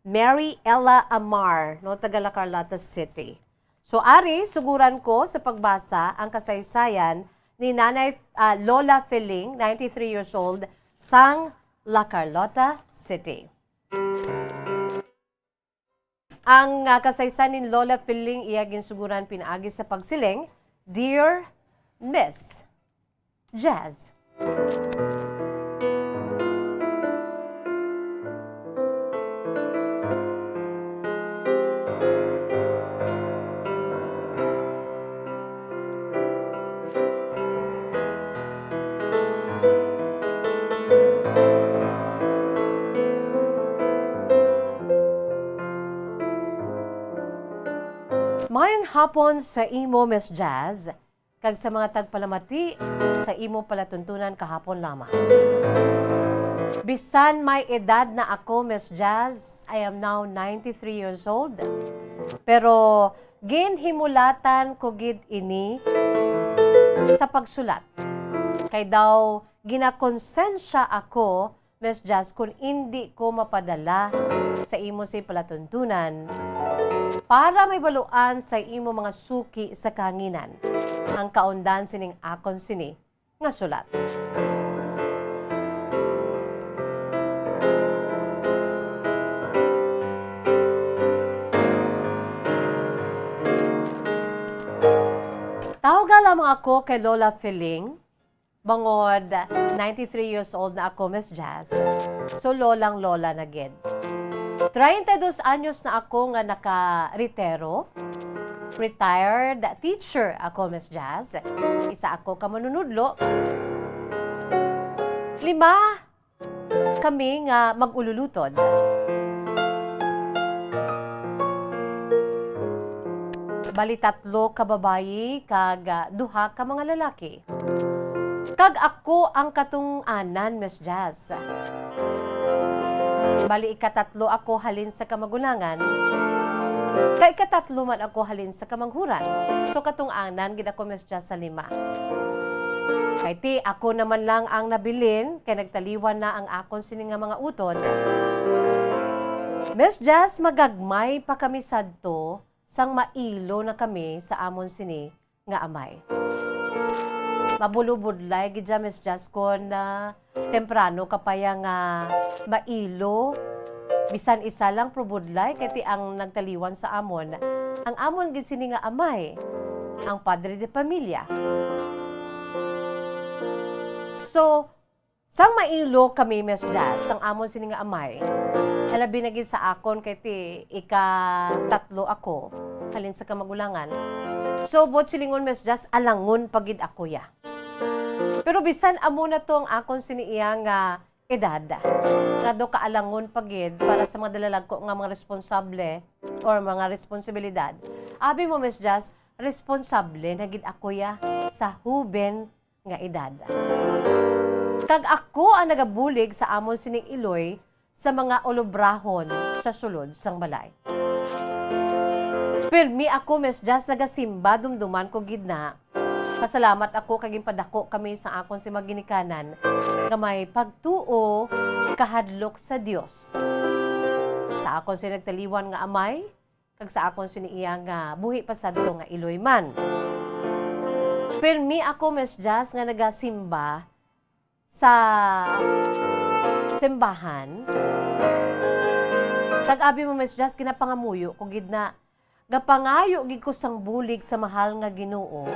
S1: Mary Ella Amar, no, taga La Carlota City. So ari, suguran ko sa pagbasa ang kasaysayan ni Nanay Lola Feling, 93 years old, sang La Carlota City. Ang kasaysayan ni Lola Feling iya ginsuguran pinaagi sa pagsiling, Dear Miss Jazz. Mayang hapon sa imo, Miss Jazz, kag sa mga tagpalamati sa imo palatuntunan kahapon lamang. Bisan may edad na ako, Miss Jazz, I am now 93 years old. Pero ginhimulatan ko gid ini sa pagsulat. Kay daw ginakonsensya ako, Miss Jazz, kung hindi ko mapadala sa imo si palatuntunan para may baluan sa imo mga suki sa kahanginan ang kaundan sining akon sini nga sulat. Tawaga lamang ako kay Lola Feling, bangod 93 years old na ako, Miss Jazz. So lolang lola na gid. 32 anyos na ako nga naka-retero. Retired teacher ako, Miss Jazz. Isa ako ka manunudlo. 5 kami nga mag-ululutod. Bali 3 ka babayi kag 2 ka mga lalaki. Kag ako ang katong-anan, Miss Jazz. Bali, 3 ako halin sa kamagulangan. Kay 3 man ako halin sa kamanghuran. So, katong-anan, gid ako, Miss Jazz, sa 5. Kay ti, ako naman lang ang nabilin, kay nagtaliwan na ang akon sini nga mga utod. Miss Jazz, magagmay pa kami sadto, sang mailo na kami sa amon sini nga amay. Mabulubudlay gid Miss Jazz kon na temprano kapaya nga mailo bisan isa lang probudlay kay ang nagtaliwan sa amon. Ang amon gid sini nga amay, ang padre de pamilya. So, sang mailo kami, Miss Jazz, sang amon sini nga amay. Alabi na gid sa akon kay ti ika-3 ako halin sa kamagulangan. So, bot silingon, Miss Jazz, alangon pagid ako ya. Pero bisan amo na to ang akon siniiya nga edad. Nga do kaalangon pagid para sa mga dalalag ko nga mga responsable or mga responsibilidad. Abi mo, Miss Jazz, responsable na gid ako ya sa huben nga edad. Kag ako ang nagabulig sa amon sining Iloy sa mga olobrahon sa sulod sang balay. Pirmi ako, Miss Jazz, nagasimba dumduman ko gid na. Pasalamat ako kaging padako kami sa akon si maginikanan nga may pagtuo kahadlok sa Dios. Sa akon si nagtaliwan nga amay, kag sa akon siniiya nga buhi pa sadto nga Iloy man. Pirmi ako, Miss Jazz, nga nagasimba sa simbahan. Kag abi mo, Miss Jazz, kinapangamuyo ko gid na gapangayo gid ko sang bulig sa mahal nga Ginoo.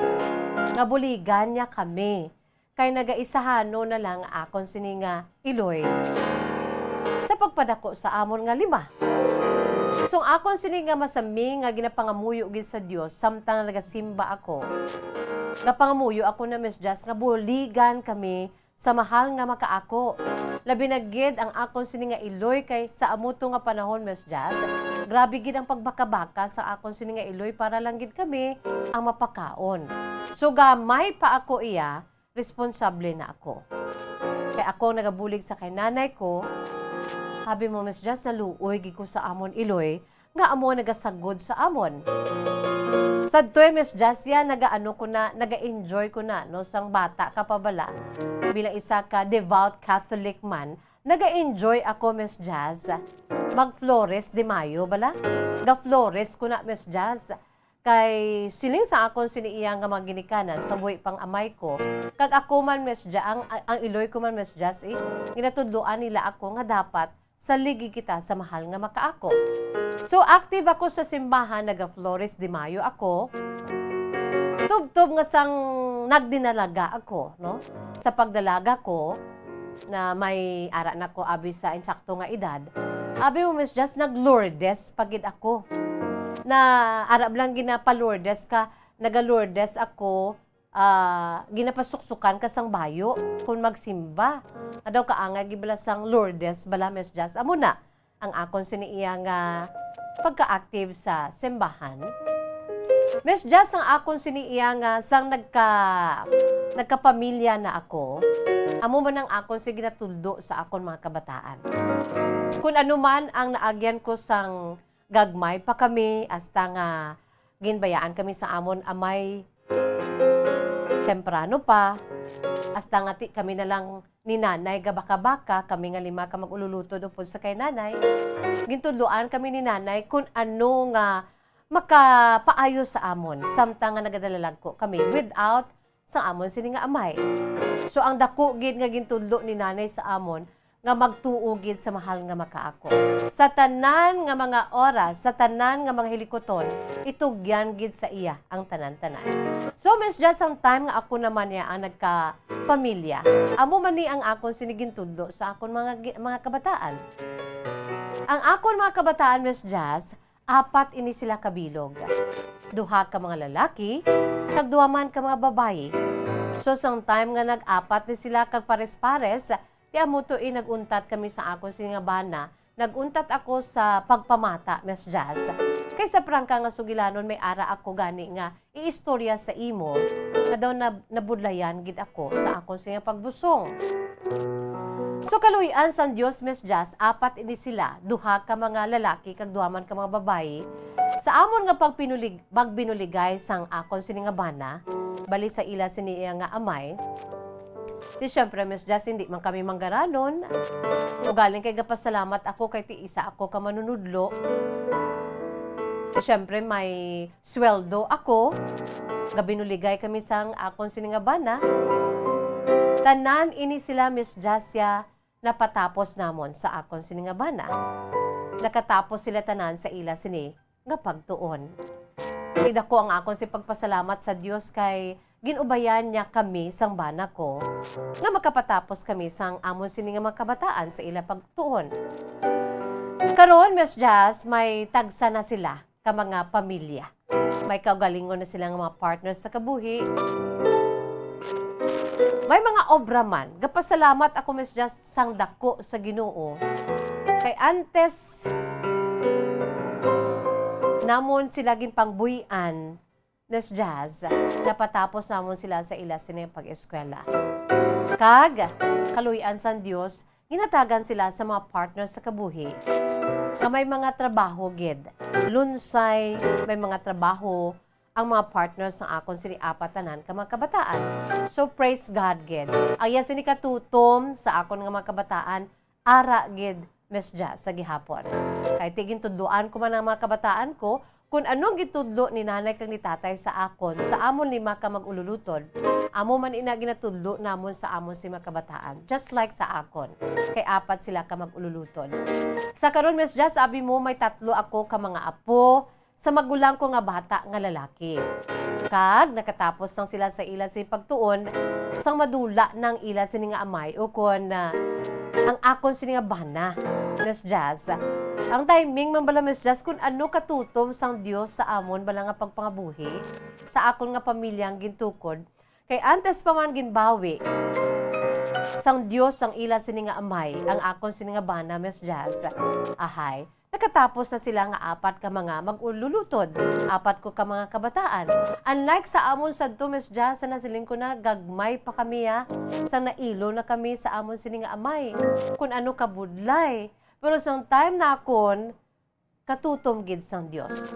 S1: Nga buligan niya kami. Kay nagaisahano na lang akon sini nga Iloy sa pagpadako sa amon nga 5. So akon sini nga masami nga ginapangamuyo gid sa Dios samtang nagasimba ako. Napangamuyo ako na, Miss Jazz, nga buligan kami sa mahal nga makaako. Labi na gid ang akon sini nga Iloy kay sa amuto nga panahon, Miss Jazz. Grabe gid ang pagbaka-baka sa akon sini nga Iloy para lang gid kami ang mapakaon. So gamay pa ako iya, responsable na ako. Kay ako nagabulig sa kay nanay ko, habi mo, Miss Jazz, naluoy gid ko sa amon Iloy nga amo nagasagod sa amon. Sadtoy, Miss Jazz, yan, naga-enjoy ko na, no, sang bata ka pa bala. Bilang isa ka devout Catholic man, naga-enjoy ako, Miss Jazz. Mag-Flores de Mayo, bala? Ga-Flores ko na, Miss Jazz. Kay siling sa akon siniiyang nga mga ginikanan sa buhi pang amay ko. Kag ako man, Miss Jazz, ang iloy ko man, Miss Jazz, ginatudloan nila ako nga dapat saligi kita sa mahal nga makaako. So, active ako sa simbahan, naga-Flores de Mayo ako. Tub-tub nga sang nagdinalaga ako, no? Sa pagdalaga ko, na may ara na ko abi sa insakto nga edad. Abi mo, Miss Jazz, nag-Lourdes pagid ako. Na arab lang ginapa-Lourdes ka, naga-Lourdes ako, ginapasuksukan ka sang bayo kung magsimba. Adaw ka angay gibala sang Lourdes bala, Miss Jazz. Amo na ang akon siniiya nga pagka-active sa simbahan. Miss Jazz, ang akon siniiya nga sang nagkapamilya na ako. Amo man ang akon sige natuldo sa akon mga kabataan. Kung ano man ang naagyan ko sang gagmay pa kami hasta nga ginbayaan kami sa amon amay temprano pa hasta nga kami na lang ni nanay gabaka-baka kami nga 5 ka magululuto upod sa kay nanay. Gintudloan kami ni nanay kung ano nga makapaayo sa amon samtang nga nagadalalag ko kami without sa amon sini nga amay. So ang dako gid nga gintudlo ni nanay sa amon nga magtuo gid sa mahal nga makaako. Sa tanan nga mga oras, sa tanan nga mga hilikoton, itugyan gid sa iya ang tanan-tanan. So, Miss Jazz, ang time nga ako naman niya ang nagka-pamilya, amo man ni ang akon sinigintudlo sa akon mga kabataan. Ang akon mga kabataan, Miss Jazz, 4 ini sila kabilog. 2 ka mga lalaki, kag 2 man ka mga babayi. So, sang time nga nag-4 ni sila kag pares-pares, ti amo to naguntat kami sa akon nga bana. Naguntat ako sa pagpamata, Miss Jazz. Kaysa prangka nga sugilanon may ara ako gani nga iistorya sa imo nga daw nabudlayan gid ako sa akon nga pagbusong. So kaluyan sang Dios, Miss Jazz, 4 ini sila, 2 ka mga lalaki kag 2 man ka mga babayi. Sa amon nga pagbinuligay sang akon nga bana, bali sa ila siniya nga amay. Di syempre, Miss Jazz, hindi man kami manggaranon. O galing kay gapasalamat ako kay ti isa ako ka manunudlo. Di syempre, may sweldo ako. Gabinuligay kami sang akon siningabana. Tanan ini sila, Miss Jazz, ya napatapos namon sa akon siningabana. Nakatapos sila tanan sa ila sini nga pagtuon. Ida ko ang akon si pagpasalamat sa Dios kay ginubayan niya kami sang bana ko nga makapatapos kami sang amon sini nga mga kabataan sa ila pagtuon. Karon, Miss Jazz, may tagsa na sila ka mga pamilya. May kaugalingon na sila nga mga partners sa kabuhi. May mga obra man. Gapasalamat ako, Miss Jazz, sang dako sa Ginoo. Kay antes namon sila ginpangbuhian, Miss Jazz, napatapos namon sila sa ila sini pag-eskwela. Kag, kaluyan sang Dios, ginatagan sila sa mga partners sa kabuhi na may mga trabaho gid. Lunsay, may mga trabaho ang mga partners ng akon sini apatanan ka mga kabataan. So praise God gid. Aya sini katutom sa akon nga mga kabataan, ara gid, Miss Jazz, sa gihapon. Kahit tigintudloan ko man ang mga kabataan ko, kung anong gitudlo ni nanay kang ni tatay sa akon, sa amon 5 ka magululutod, amo man ina ginatudlo namon sa amon si mga kabataan. Just like sa akon, kay 4 sila ka magululutod. Sa karon, Miss Jazz, sabi mo may 3 ako ka mga apo, sa magulang ko nga bata nga lalaki. Kag nakatapos nang sila sa ila si pagtuon, sang madula ng ila sini nga amay o kon ang akon sini nga bana, Miss Jazz. Ang timing man bala, Miss Jazz, kung ano katutom sang Dios sa amon bala nga pagpangabuhi sa akon nga pamilyang gintukod. Kay antes pa man ginbawi sang Dios sang ila sini nga amay, ang akon sini nga bana, Miss Jazz. Ahay. Nakatapos na sila nga 4 ka mga mag-ululutod, 4 ko ka mga kabataan. Unlike sa amon sadto, Miss Jazz, na nasiling ko na gagmay pa kami sa nailo na kami sa amon sini nga amay. Kung ano kabudlay. Pero sang time na akon, katutom gid sang Dios.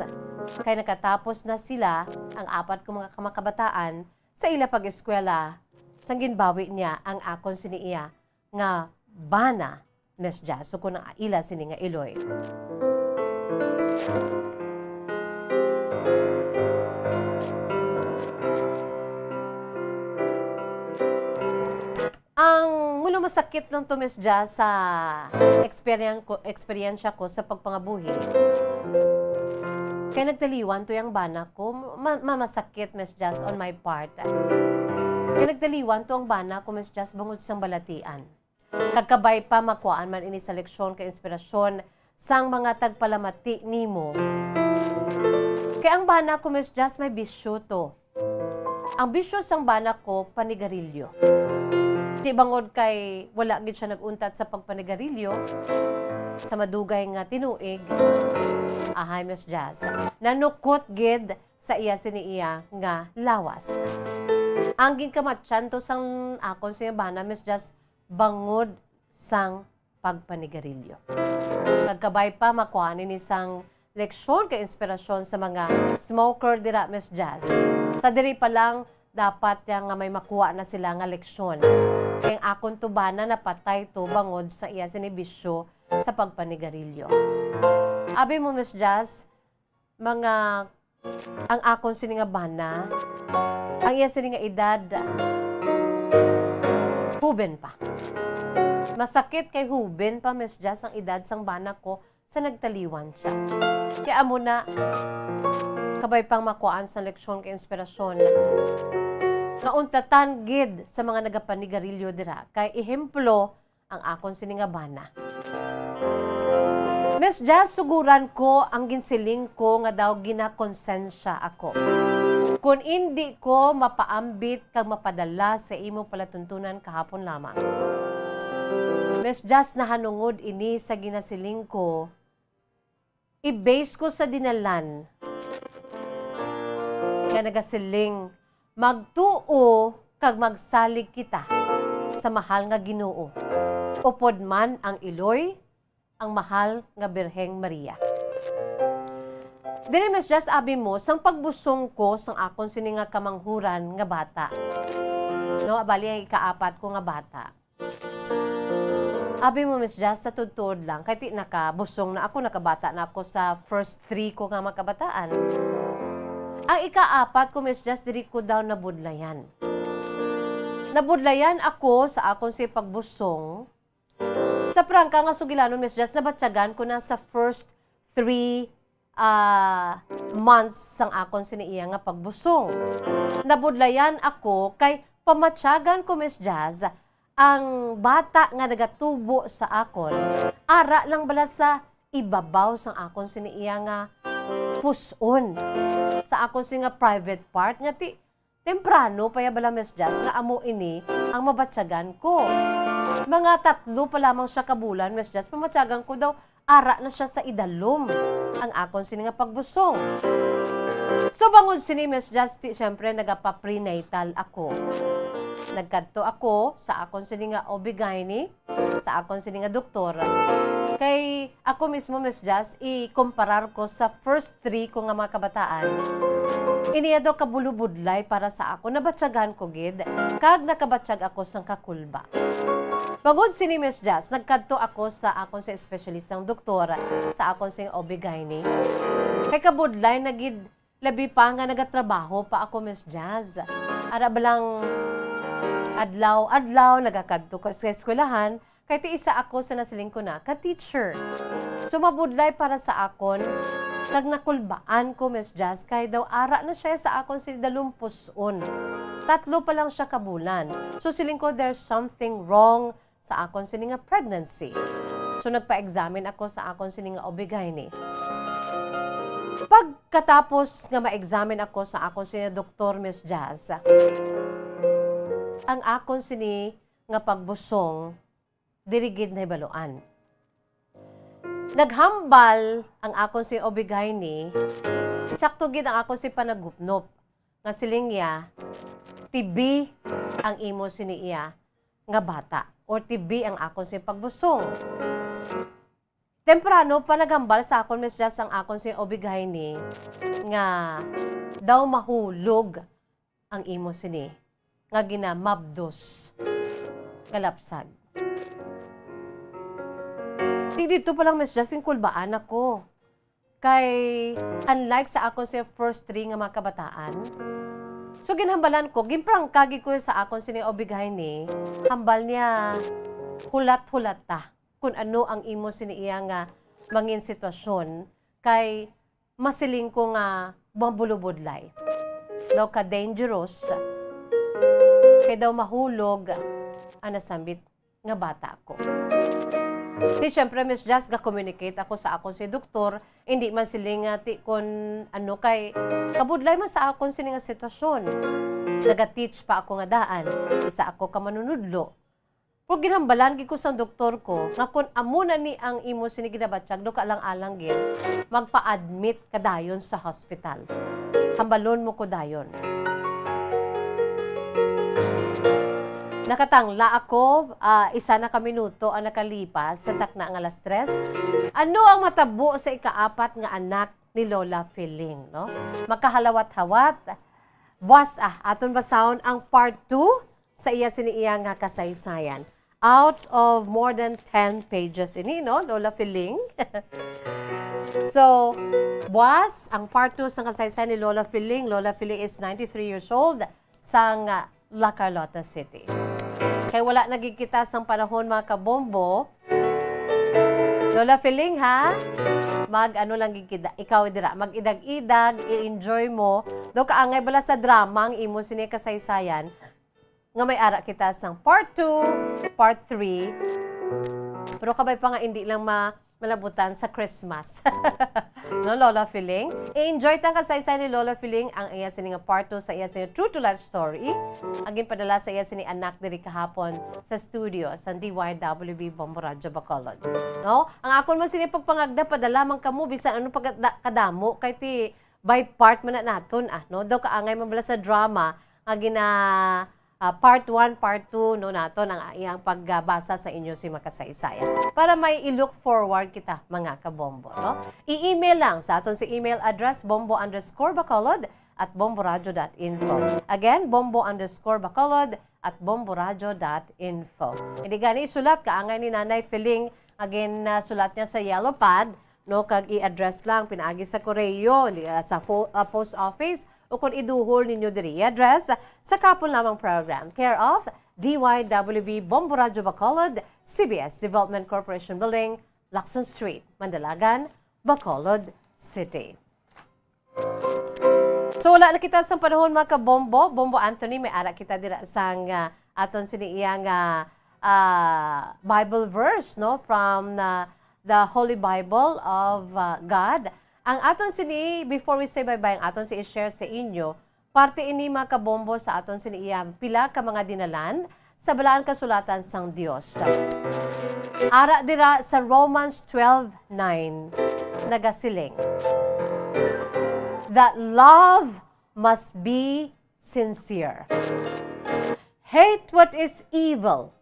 S1: Kay nakatapos na sila, ang 4 ko mga kabataan, sa ila pag-eskwela, sang ginbawi niya ang akon sini iya nga bana, Miss Jazz. So kung ila sini nga iloy. Ang mulo masakit lang to, Miss Jazz, sa eksperyensya ko sa pagpangabuhi. Kaya nagdaliwan to yung bana ko. Masakit, Miss Jazz, on my part. Kaya nagdaliwan to ang bana ko, Miss Jazz, bangod sang balatian. Kagkabay pa makuhaan man ini sa leksyon kay inspirasyon sang mga tagpalamati nimo. Kaya ang bana ko, Miss Jazz, may bisyo to. Ang bisyo sang bana ko, panigarilyo. Di bangod kay wala gid siya naguntat sa pagpanigarilyo, sa madugay nga tinuig, ahay, Miss Jazz, nanukot gid sa iya siniiya nga lawas. Ang ginkamatyan to sang akon siya bana, Miss Jazz, bangod sang pagpanigarilyo. Nagkabay pa makuha ni sang leksyon kay inspirasyon sa mga smoker dira, Miss Jazz. Sa diri pa lang dapat yang nga may makuha na sila nga leksyon. Kaya akon tubana napatay to bangod sa iya sinibisyo sa pagpanigarilyo. Abi mo, Miss Jazz, ang akon sininga bana, ang iya sininga edad, huben pa. Masakit kay huben pa, Miss Jazz, ang edad sang bana ko sa nagtaliwan siya. Kaya amo na, kabay pang makuhaan sa leksyon kay inspirasyon, nauntatan gid sa mga nagapanigarilyo dira kay ehemplo ang akon sininga bana. Miss Jazz, suguran ko ang ginsiling ko nga daw ginakonsensya ako. Kung hindi ko mapaambit kag mapadala sa imo palatuntunan kahapon lamang. Miss Jazz, nahanungod ini sa ginasiling ko, i-base ko sa dinalan. Kaya nagasiling, magtuo kag magsalig kita sa mahal nga Ginoo. Upod man ang iloy, ang mahal nga Birheng Maria. Dili, Miss Jazz, abi mo, sang pagbusong ko sang akon sini nga kamanghuran nga bata. No, abali ang ikaapat ko nga bata. Abi mo, Miss Jazz, sa tudtod lang, kay ti nakabusong na ako, nakabata na ako sa first 3 ko nga makabataan. Ang ikaapat ko, Miss Jazz, diri ko daw nabudlayan. Nabudlayan ako sa akon si pagbusong. Sa prangka nga sugilano, Miss Jazz, nabatyagan ko na sa first 3 months sang akon siniiya nga pagbusong. Nabudlayan ako kay pamatyagan ko, Miss Jazz, ang bata nga nagatubo sa akon, ara lang bala sa ibabaw sang akon siniiya nga puson. Sa akon nga private part nga temprano paya bala, Miss Jazz, nga amo ini ang mabatyagan ko. Mga 3 pa lamang siya kabulan, Miss Jazz, pamatyagan ko daw ara na siya sa idalom ang akon nga pagbusong. So bangod sini, Miss Jazz, syempre nagapa-prenatal ako. Nagkadto ako sa akon nga OB-GYN, sa akon nga doktor. Kay ako mismo, Miss Jazz, i-comparar ko sa first 3 ko nga mga kabataan. Iniya daw kabulubudlay para sa ako. Nabatyagan ko gid, kag nakabatsyag ako sang kakulba. Bangod sini, Miss Jazz, nagkadto ako sa akon sa espesyalistang doktor, sa akon sa OB-GYN. Kay kabudlay nagid labi pa nga nagatrabaho pa ako, Miss Jazz. Ara balang adlaw nagakadto ko sa eskwelahan, kay ti isa ako sa nasiling ko na ka-teacher. So mabudlay para sa akon, kag nakulbaan ko, Miss Jazz, kay daw ara na siya sa akon si dalumpuson. 3 pa lang siya kabulan. So siling ko there's something wrong sa akon sini nga pregnancy. So nagpa-examine ako sa akon sini nga OB-GYN. Pagkatapos nga ma-examine ako sa akon sini doktor, Miss Jazz, ang akon sini nga pagbusong dirigid na ibaluan. Naghambal ang akon si OB-GYN, sakto gid ang akon si panagupnop nga siling niya TB ang imo siniiya nga bata or TB ang akon si pagbusong. Temprano pa naghambal sa akon, Miss Jazz, ang akon si OB-GYN nga daw mahulog ang imo sini nga ginamabdos kalapsag. Di dito pa lang, Miss Justin, kulbaan ako. Kay, unlike sa ako sa first three nga mga kabataan, so ginhambalan ko, ginprangkagi ko sa akon sini obigay ni, hambal niya, hulat-hulat ta, kung ano ang imo sini iya nga mangin sitwasyon, kay masiling ko nga bambulubudlay. Daw ka dangerous, kay daw mahulog, anasambit nga bata ko. Di syempre, Miss Jazz, ga-communicate ako sa akon si doktor, hindi man sila nga ti kon ano kay, kabudlay man sa akon sila nga sitwasyon. Naga-teach pa ako nga daan, isa ako ka manunudlo. Pero ginhambalan ko sa doktor ko, nga kung amuna ni ang imo siniginabatsyag, do ka alang-alang gin, magpa-admit ka dayon sa hospital. Hambalon mo ko dayon. Nakatangla ako, isa na ka minuto ang nakalipas sa takna ng alas 3. Ano ang matabo sa ikaapat nga anak ni Lola Filing, no? Makahalawat-hawat. Buwas, aton basahon ang part 2 sa iya siniiya nga kasaysayan. Out of more than 10 pages ini, no? Lola Filing. So, buwas, ang part 2 sa kasaysayan ni Lola Filing. Lola Filing is 93 years old sang La Carlota City. Kaya wala nagkikita sang panahon mga kabombo. Lola Filing ha, mag-ano lang gikida, ikaw dira, mag-idag-idag, i-enjoy mo. Do kaangay bala sa drama ang imo sini kasaysayan nga may ara kita sang part 2, part 3. Pero kabay pa nga hindi lang malabutan sa Christmas. No, Lola Filing? I-enjoy tang kasaysayan ni Lola Filing ang iya sini nga part 2 sa iya sini true to life story. Agin padala sa iya sini anak diri kahapon sa studio sa DYWB Bombo Radio Bacolod. No? Ang akon man sini pagpangagda padala man kamo bisan ano kadamo kay ti by part man na naton no? Daw kaangay man bala sa drama nga gina part 1, part 2, no, nato ang iyang pagbasa sa inyo si makasaysayan. Para may i-look forward kita, mga kabombo. No? I-email lang sa aton si email address bombo_bacolod@bomboradio.info. Again, bombo_bacolod@bomboradio.info. Hindi gani isulat, kaangay ni Nanay Filing, again, sulat niya sa yellow pad, no, kag i-address lang, pinaagi sa koreo, sa post office, o kung iduhol ninyo diri address sa kapon lamang program. Care of DYWB Bombo Radio Bacolod, CBS Development Corporation Building, Lacson Street, Mandalagan, Bacolod City. So wala na kita sa panahon mga kabombo. Bombo Anthony, may ara kita dira sang aton siniiyang Bible verse, no, from the Holy Bible of God. Ang aton sini, before we say bye-bye, ang aton si i-share sa inyo, parte ini mga kabombo sa aton sini iyang pila ka mga dinalan sa balaan kasulatan sang Dios. Ara dira sa Romans 12:9, nagasiling, that love must be sincere. Hate what is evil.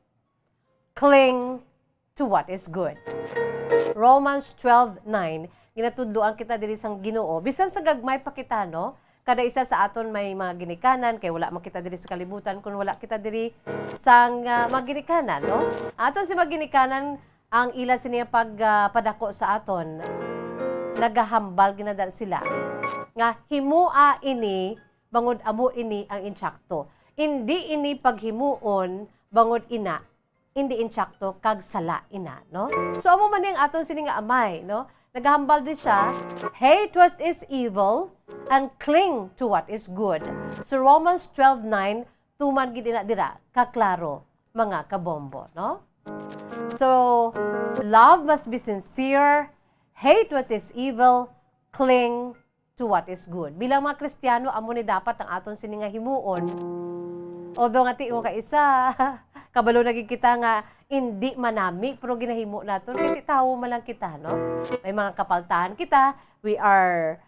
S1: Cling to what is good. Romans 12:9, ginatudloan kita diri sang Ginoo. Bisan sa gagmay pa kita, no? Kada isa sa aton may mga ginikanan, kay wala man kita diri sa kalibutan kung wala kita diri sang mga ginikanan, no? Aton si mga ginikanan, ang ila siniya pagpadako sa aton, nagahambal ginadal sila. Nga himua ini, bangod amo ini ang insyakto. Hindi ini paghimuon, bangod ina, hindi insyakto kag sala ina, no? So amo man ning aton sini nga amay, no? Naghambal din siya, hate what is evil and cling to what is good. So Romans 12:9, tuman gid dira kaklaro mga kabombo, no? So love must be sincere, hate what is evil, cling to what is good. Bilang mga Kristiyano, amo ni dapat ang aton sini nga himuon. Although nga tiyo ka isa, kabalo naging kita nga hindi manami, pero ginahimo naton kiti tawo man lang kita, no? May mga kapaltahan kita, we are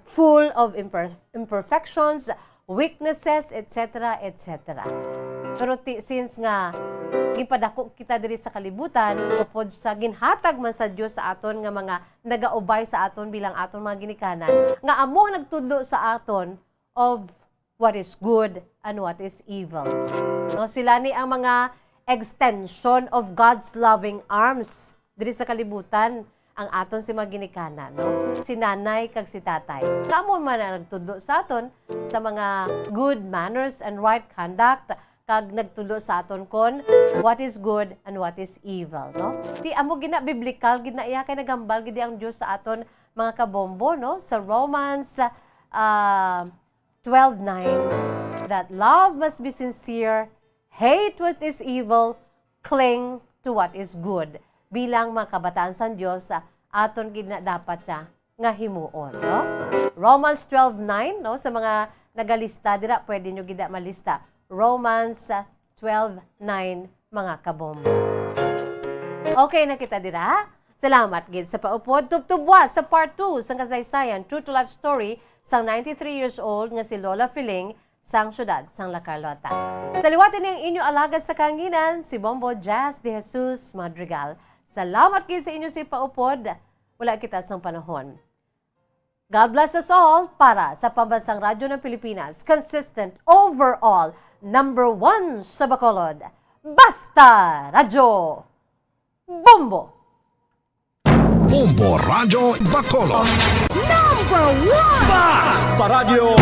S1: full of imperfections, weaknesses, etc., etc. Pero since nga gipadako kita diri sa kalibutan, upod sa ginhatag man sa Dios sa aton nga mga nagaubay sa aton bilang aton mga ginikanan, nga amo nagtudlo sa aton of what is good and what is evil. No, sila ni ang mga extension of God's loving arms diri sa kalibutan ang aton si maginikanan, no? Si nanay kag si tatay. Kamo man na nagtudlo sa aton sa mga good manners and right conduct, kag nagtudlo sa aton kon what is good and what is evil, no? Di amo gina biblical gid na iya kay nagambal gid ang Dios sa aton mga kabombo, no? Sa Romans 12:9, that love must be sincere, hate what is evil, cling to what is good. Bilang mga kabataan sa Diyos, aton gid na dapat siya nga himuon, no? Romans 12:9, no? Sa mga nagalista dira, pwede nyo gid na malista. Romans 12:9, mga kabombo. Okay na kita dira. Salamat gid sa paupod. Tubtubwa sa part 2 sa kasaysayan True to Life Story sang 93 years old nga si Lola Filing sang syudad sang La Carlota. Sa liwatin niyang inyo alagad sa kanginan, si Bombo Jazz de Jesus Madrigal. Salamat kayo sa inyo si paupod. Wala kita sang panahon. God bless us all para sa Pambansang Radyo ng Pilipinas. Consistent overall, #1 sa Bacolod. Basta Radyo Bombo!
S13: Bombo Radio Bacolod.
S14: #1
S13: Basta Radio